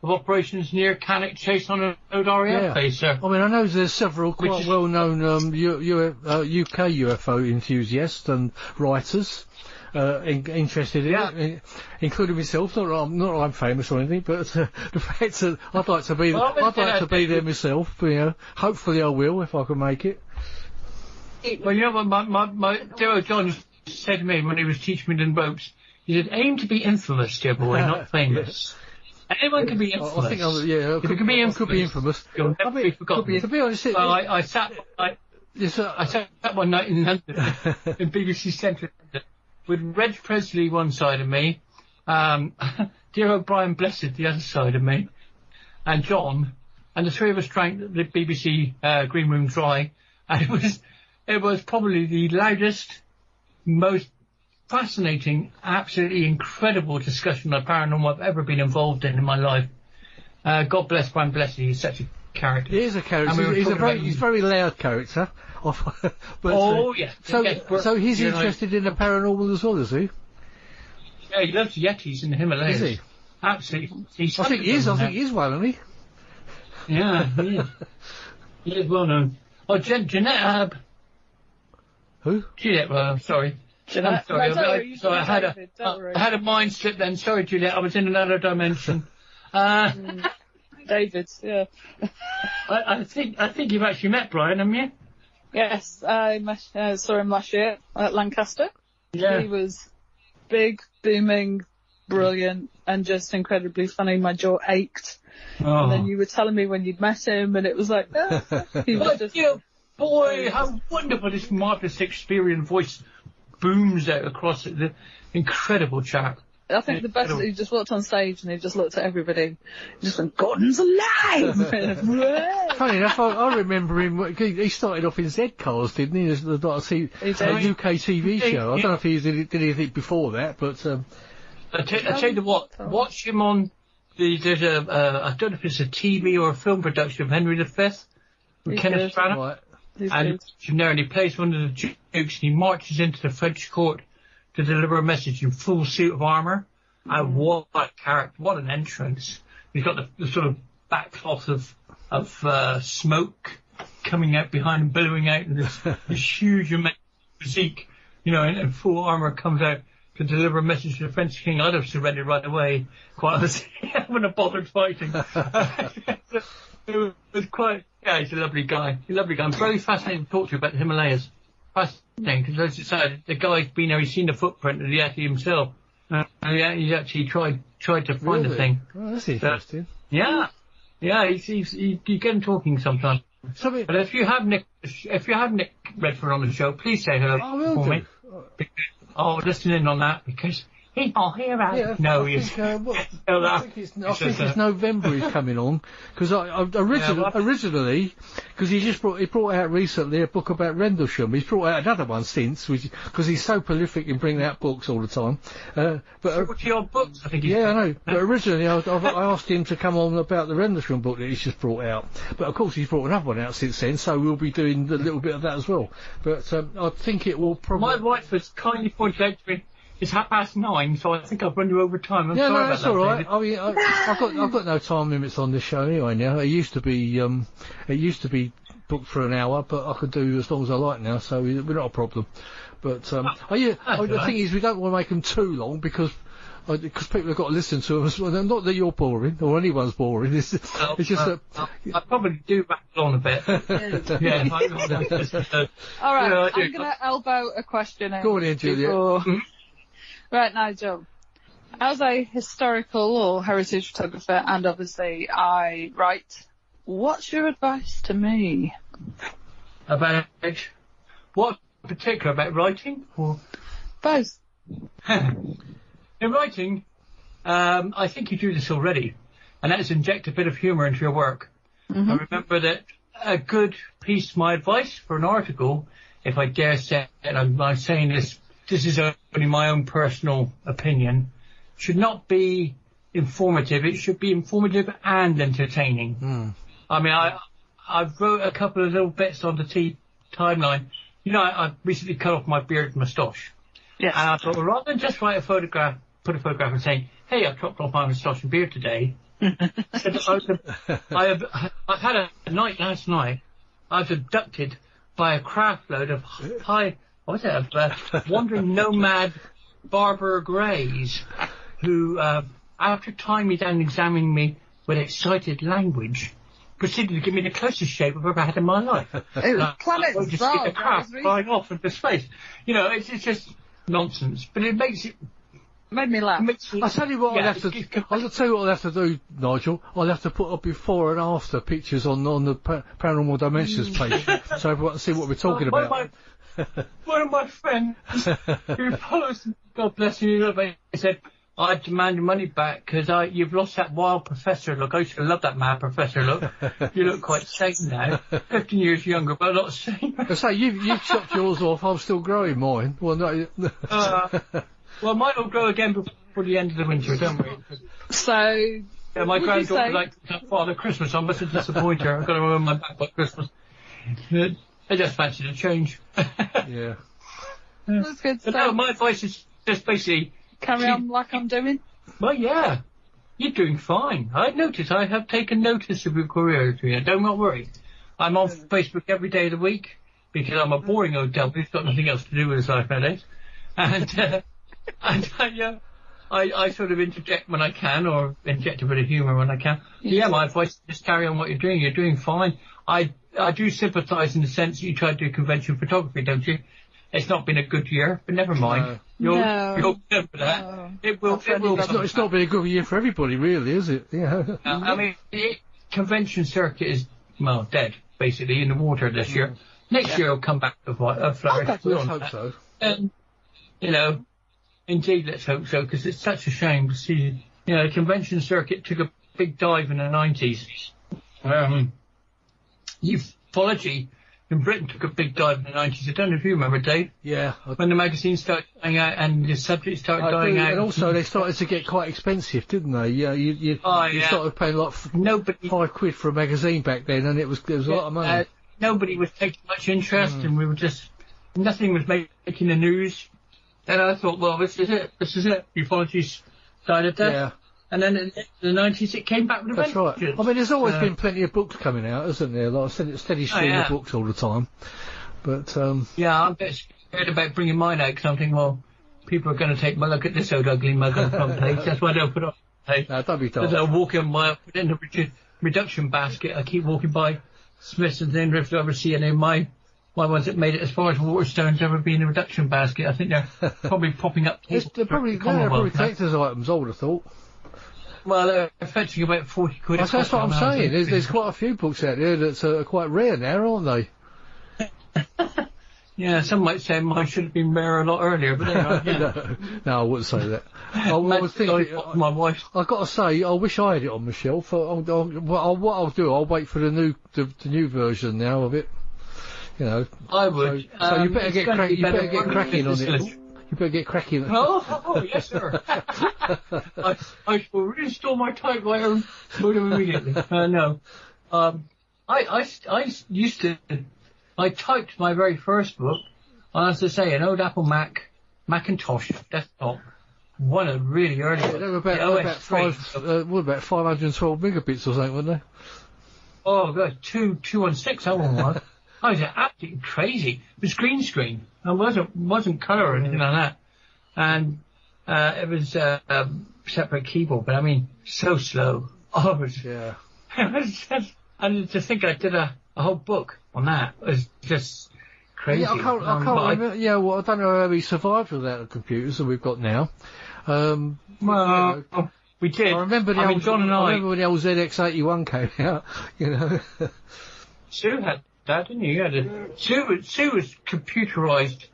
of operations near Cannock Chase on an old RAF base, sir. I mean, I know there's several quite well known UK UFO enthusiasts and writers. Interested in it, including myself. Not that I'm famous or anything, but the fact that I'd like to be there myself. You know, hopefully I will if I can make it. Well, you know what my dear old John said to me when he was teaching me the ropes. He said, "Aim to be infamous, dear boy, not famous." Anyone can be infamous. I think if it can be infamous, could be infamous. You'll never be forgotten. To be honest, I sat one night in London, in BBC Central London, with Reg Presley one side of me, dear old Brian Blessed the other side of me, and John, and the three of us drank the BBC Green Room dry, and it was probably the loudest, most fascinating, absolutely incredible discussion of paranormal I've ever been involved in my life. God bless Brian Blessed, he's such a character. He is a character. He's a very loud character. But, yeah. So he's interested in the paranormal as well, is he? Yeah, he loves Yetis in the Himalayas. Is he? Absolutely. I think he is one, isn't he? Yeah, he is. He is well known. Oh, Jeanette Who? Juliet, well, sorry. I'm sorry. I had a mind slip then. Sorry, Juliet. I was in another dimension. David, yeah. I think you've actually met Brian, haven't you? Yes, I saw him last year at Lancaster. Yeah. He was big, booming, brilliant, and just incredibly funny. My jaw ached. Oh. And then you were telling me when you'd met him, and it was like, he was just... Boy, how wonderful this marvellous Shakespearean voice booms out across it. The incredible chap. I think the best is he just walked on stage and he just looked at everybody. He just went, Gordon's alive! Funny enough, I remember him, he started off in Z-Cars, didn't he? As a UK TV show. I don't know if he did anything before that, but... I tell you what, watch him on there's I don't know if it's a TV or a film production of Henry V with Kenneth Branagh. And he plays one of the dukes, and he marches into the French court to deliver a message in full suit of armour. And what a character, what an entrance. He's got the sort of backcloth of smoke coming out behind him, billowing out, and this huge immense physique, in full armour comes out to deliver a message to the French king. I'd have surrendered right away, quite honestly. I wouldn't have bothered fighting. It was quite, he's a lovely guy. I'm very fascinated to talk to you about the Himalayas. Fascinating, because as you said, the guy's been there, he's seen the footprint of the Yeti himself. He's actually tried to find the thing. Oh, that's interesting. You get him talking sometimes. But if you have Nick Redford on the show, please say hello for me. Listen in on that, because he's not here, I think it's November he's coming on, because originally, because he brought out recently a book about Rendlesham. He's brought out another one since, because he's so prolific in bringing out books all the time. But 40-odd books, I think. I know. But originally, I asked him to come on about the Rendlesham book that he's just brought out. But of course, he's brought another one out since then, so we'll be doing a little bit of that as well. But I think it will probably. My wife has kindly pointed out to me, it's 9:30, so I think I've run you over time. I'm sorry about that's that, all right. David. I mean, I've got no time limits on this show anyway. Now it used to be booked for an hour, but I could do as long as I like now, so we're not a problem. But the thing is, we don't want to make them too long because people have got to listen to them as well. Not that you're boring or anyone's boring. It's just that I probably do rattle on a bit. All right, I'm going to elbow a question in. Go on in, Julia. Right, Nigel. As a historical or heritage photographer, and obviously I write, what's your advice to me? About what in particular? About writing? Or? Both. In writing, I think you do this already, and that is inject a bit of humour into your work. Mm-hmm. I remember that a good piece, my advice for an article, if I dare say, and I'm saying this is only my own personal opinion, should not be informative. It should be informative and entertaining. I mean, I've wrote a couple of little bits on the timeline. I recently cut off my beard and moustache. Yes. And I thought, well, rather than just write a photograph, put a photograph and saying, hey, I've chopped off my moustache and beard today. I've had a night last night. I was abducted by a craft load of wandering nomad Barbara Greys, who, after tying me down and examining me with excited language, proceeded to give me the closest shape I've ever had in my life. Planet just see the craft flying off into space. It's just nonsense, but it makes it. Made me laugh. I'll tell you what I'll tell you what I'll have to do, Nigel. I'll have to put up before and after pictures on the Paranormal Dimensions page, so everyone can see what we're talking about. One of my friends who follows, God bless you, he said, I demand your money back because you've lost that wild professor look. I used to love that mad professor look. You look quite sane now. 15 years younger, but a lot sane. I say, you've chopped yours off. I'm still growing mine. Well, no. Well, mine will grow again before the end of the winter, don't we? So. Yeah, my granddaughter liked Father Christmas. I mustn't disappoint her. I've got to remember my back by Christmas. I just fancied a change. Yeah. That's good stuff. No, my advice is just basically... Carry on like I'm doing? Well, yeah. You're doing fine. I have taken notice of your career, Adrian. Don't worry. I'm on Facebook every day of the week because I'm a boring old devil who's got nothing else to do with his life nowadays. And I sort of interject when I can, or inject a bit of humour when I can. Yeah, my advice is just carry on what you're doing. You're doing fine. I do sympathise in the sense that you try to do convention photography, don't you? It's not been a good year, but never mind. You'll remember that. No. It will. It's not been a good year for everybody, really, is it? Yeah. I mean, the convention circuit is, dead, basically, in the water this year. Next year it'll come back to flourish. Let's hope so. And, indeed, let's hope so, because it's such a shame to see, the convention circuit took a big dive in the 90s. Ufology in Britain took a big dive in the 90s. I don't know if you remember, Dave. Yeah. When the magazines started dying out and the subjects started dying out. And also they started to get quite expensive, didn't they? Yeah, you started paying like £5 for a magazine back then, and it was a lot of money. Nobody was taking much interest, and we were nothing was making the news. And I thought, well, this is it. Ufology's died a death. Yeah. And then in the 90s it came back with a vengeance. That's right. I mean, there's always been plenty of books coming out, isn't there? Like a steady stream of books all the time. But, yeah, I'm a bit scared about bringing mine out, because I'm thinking, well, people are going to take my look at this old ugly mug on the front page. That's why I don't put it on the page. No, don't be daft. As I walk in the reduction basket, I keep walking by Smiths and then if I ever see any of my ones that made it as far as Waterstones ever be in the reduction basket. I think they're probably popping up. They're probably collector's items, I would have thought. Well, they're fetching about 40 quid. That's what I'm saying. There's quite a few books out there that are quite rare now, aren't they? Yeah, some might say mine should have been rare a lot earlier, but anyway, no, I wouldn't say that. I was thinking, my wife. I've got to say, I wish I had it on my shelf. What I'll do, I'll wait for the new version now of it. You know. I would. So you better get cracking on it. You better get cracking. Oh, yes, sir. I shall reinstall my typewriter immediately. No. I typed my very first book on, as I say, an old Apple Macintosh desktop. One of really early. Yeah, they were about 512 megabits or something, weren't they? Oh, God, 216, that one was. I was absolutely crazy. It was green screen. It wasn't colour or anything like that. And it was separate keyboard, but I mean, so slow. Oh, it was, yeah. And to think I did a whole book on that was just crazy. Yeah, I can't remember. I don't know how we survived without the computers that we've got now. We did. I remember when the old ZX81 came out, you know. Sue had that, didn't you? Sue was computerised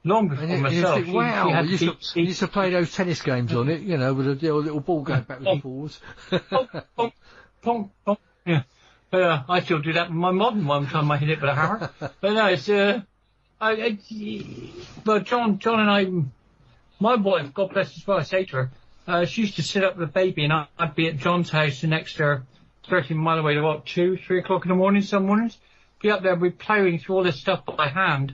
long before myself. You think, wow, you used to play those tennis games on it, you know, with a little ball going backwards and forwards. Yeah. I still do that with my modern one time I hit it with a hammer. But no, it's, but John and I, my wife, God bless her, I say to her, she used to sit up with the baby and I'd be at John's house the next door, 13 mile away to 2, 3 o'clock in the morning some mornings. Be up there, we'd be ploughing through all this stuff by hand,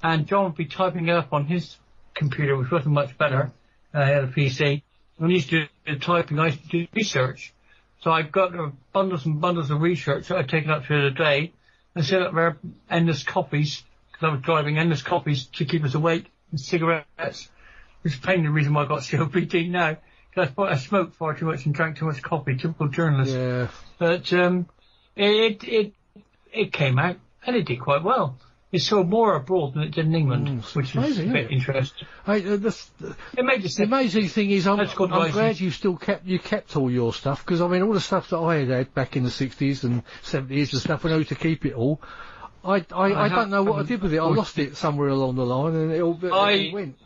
and John would be typing it up on his computer, which wasn't much better. He had a PC. When he used to do the typing, I used to do research. So I got bundles and bundles of research that I'd taken up through the day and set up there endless copies, because I was driving endless copies to keep us awake, and cigarettes, which is plainly the reason why I got COPD now, because I smoked far too much and drank too much coffee, typical journalist. Yeah. But it came out, and it did quite well. It sold more abroad than it did in England, which is a bit interesting. The amazing thing is, I'm glad you still kept all your stuff, because I mean, all the stuff that I had back in the 60s and 70s and stuff, when I used to keep it all, I don't know what I did with it. I lost it somewhere along the line, and it all went.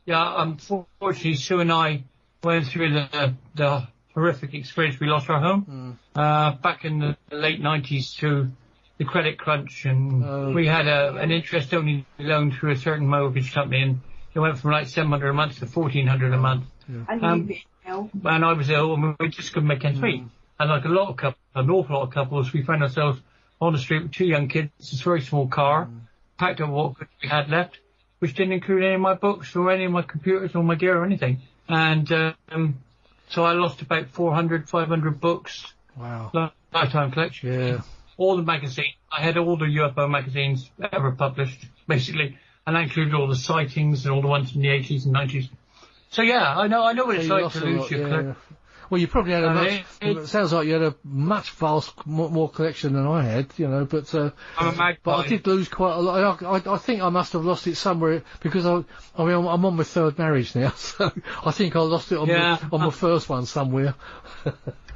Unfortunately, Sue and I went through the horrific experience. We lost our home back in the late 90s through the credit crunch, and we had an interest-only loan through a certain mortgage company, and it went from like $700 a month to $1,400 a month. Yeah. And I was ill, and we just couldn't make ends meet. And like an awful lot of couples, we found ourselves on the street with 2 young kids, this very small car, packed up what we had left, which didn't include any of my books or any of my computers or my gear or anything. And so I lost about 400, 500 books. Wow. Lifetime collection. Yeah. All the magazines. I had all the UFO magazines ever published, basically, and that included all the sightings and all the ones in the 80s and 90s. So yeah, I know what it's like to lose your collection. Well, you probably had it sounds like you had a much more collection than I had, you know, but I did lose quite a lot. I think I must have lost it somewhere, because I'm on my 3rd marriage now, so I think I lost it on my first one somewhere.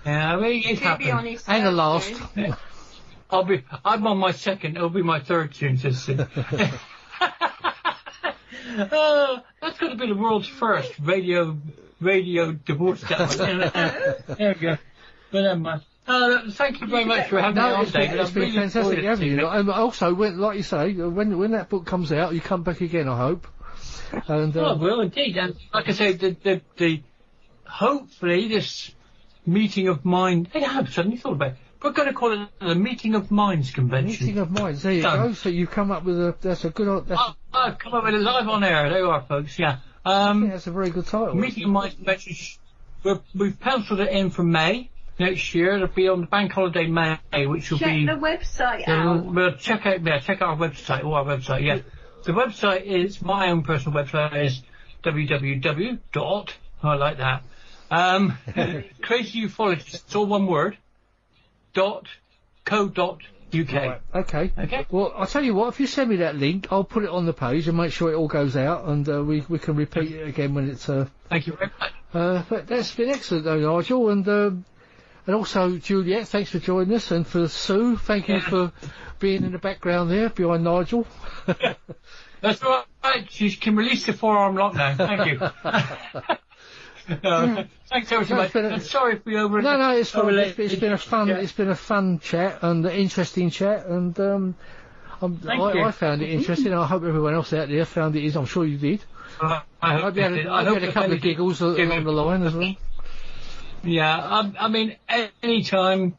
Yeah, I mean, it happened. And the last. I'm on my 2nd, it'll be my 3rd soon, sister. That's going to be the world's first radio divorce settlement. There we go. But Thank you very much for having me on, David. It's been fantastic having you. And also, like you say, when that book comes out, you come back again, I hope. And, I will indeed. And like I say, the hopefully this meeting of mind. Hey, I have suddenly thought about it. We're going to call it the Meeting of Minds convention. Meeting of Minds. There you go. So you come up with a. That's a good. I've come up with it live on air. There you are, folks. Yeah. I think that's a very good title. Meeting of Minds convention. We've penciled it in for May next year. It'll be on the bank holiday May, which will be. Check the website out. Well, check out our website. Our website. Yeah. The website is my own personal website is www. I like that. Crazy Ufologists. It's all one word. .co.uk. Right. Okay. Well, I'll tell you what. If you send me that link, I'll put it on the page and make sure it all goes out, and we can repeat it again when it's. Thank you very much. But that's been excellent, though, Nigel, and also Juliet. Thanks for joining us, and for Sue, thank you for being in the background there behind Nigel. That's all right. She can release the forearm lock now. Thank you. Thanks ever so much. I'm sorry if we over. No, it's fine. It's been a fun. Yeah. It's been a fun chat and an interesting chat, and I found it interesting. I hope everyone else out there found it. I'm sure you did. I hope you had a couple of giggles along the line as well. Yeah, I mean, any time.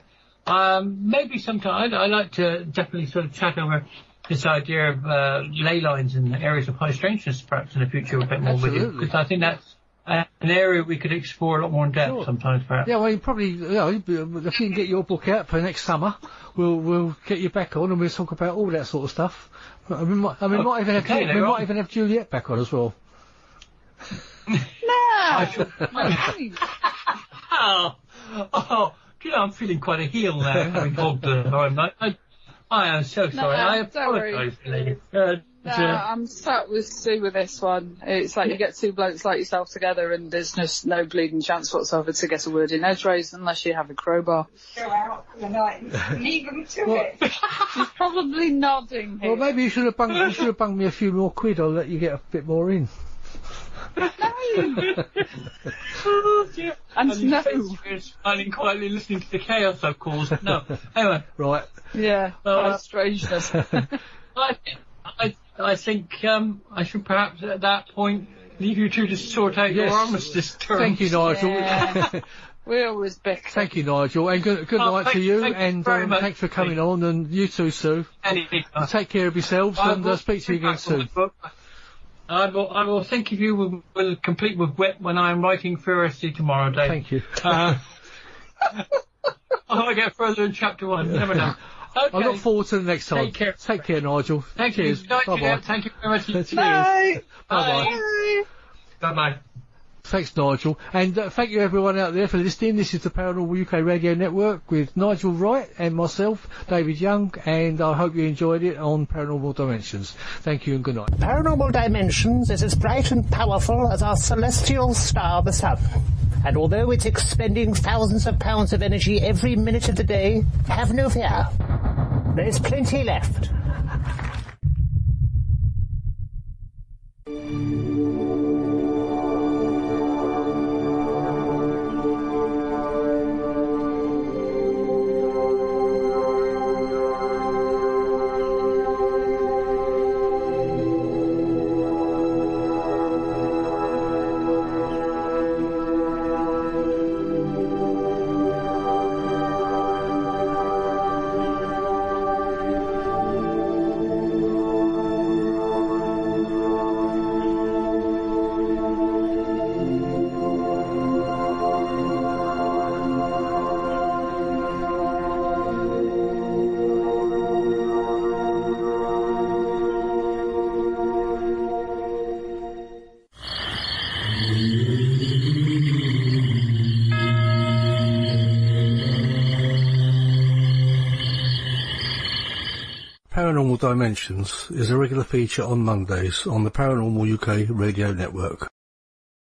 Maybe sometime. I like to definitely sort of chat over this idea of ley lines in areas of high strangeness, perhaps in the future, a bit more with you, because I think that's an area we could explore a lot more in depth sometimes, perhaps. Yeah, well, you probably, if you can get your book out for next summer, we'll get you back on and we'll talk about all that sort of stuff. We might even have Juliet back on as well. You know, I'm feeling quite a heel now, having hogged the I am so sorry. I apologise, lady. I'm sat with Sue with this one. It's like you get two blokes like yourself together and there's just no bleeding chance whatsoever to get a word in edgeways unless you have a crowbar. Go out for the night and leave them to it. She's probably nodding here. Well, maybe you should have bunged me a few more quid. I'll let you get a bit more in. No. Oh, dear. And no. Smiling quietly, listening to the chaos I've caused. No. Anyway. Right. Yeah. Strangeness. I think I should perhaps at that point leave you two to sort out your armistice terms. Thank you, Nigel. Yeah. We always bicker. Thank you, Nigel, and good night to you, and thanks for coming on, and you too, Sue. Take care of yourselves, and speak to you again soon. I will think of you with complete with wit when I am writing Furiously tomorrow, Dave. Thank you. I might get further in chapter 1. You never know. Okay. I look forward to the next time. Take care, Nigel. Cheers. Bye-bye. Thank you very much. Cheers. Bye. Bye-bye. Bye-bye. Thanks, Nigel. And thank you, everyone out there, for listening. This is the Paranormal UK Radio Network with Nigel Wright and myself, David Young, and I hope you enjoyed it on Paranormal Dimensions. Thank you and good night. Paranormal Dimensions is as bright and powerful as our celestial star, the sun. And although it's expending thousands of pounds of energy every minute of the day, have no fear. There's plenty left. Paranormal Dimensions is a regular feature on Mondays on the Paranormal UK Radio Network.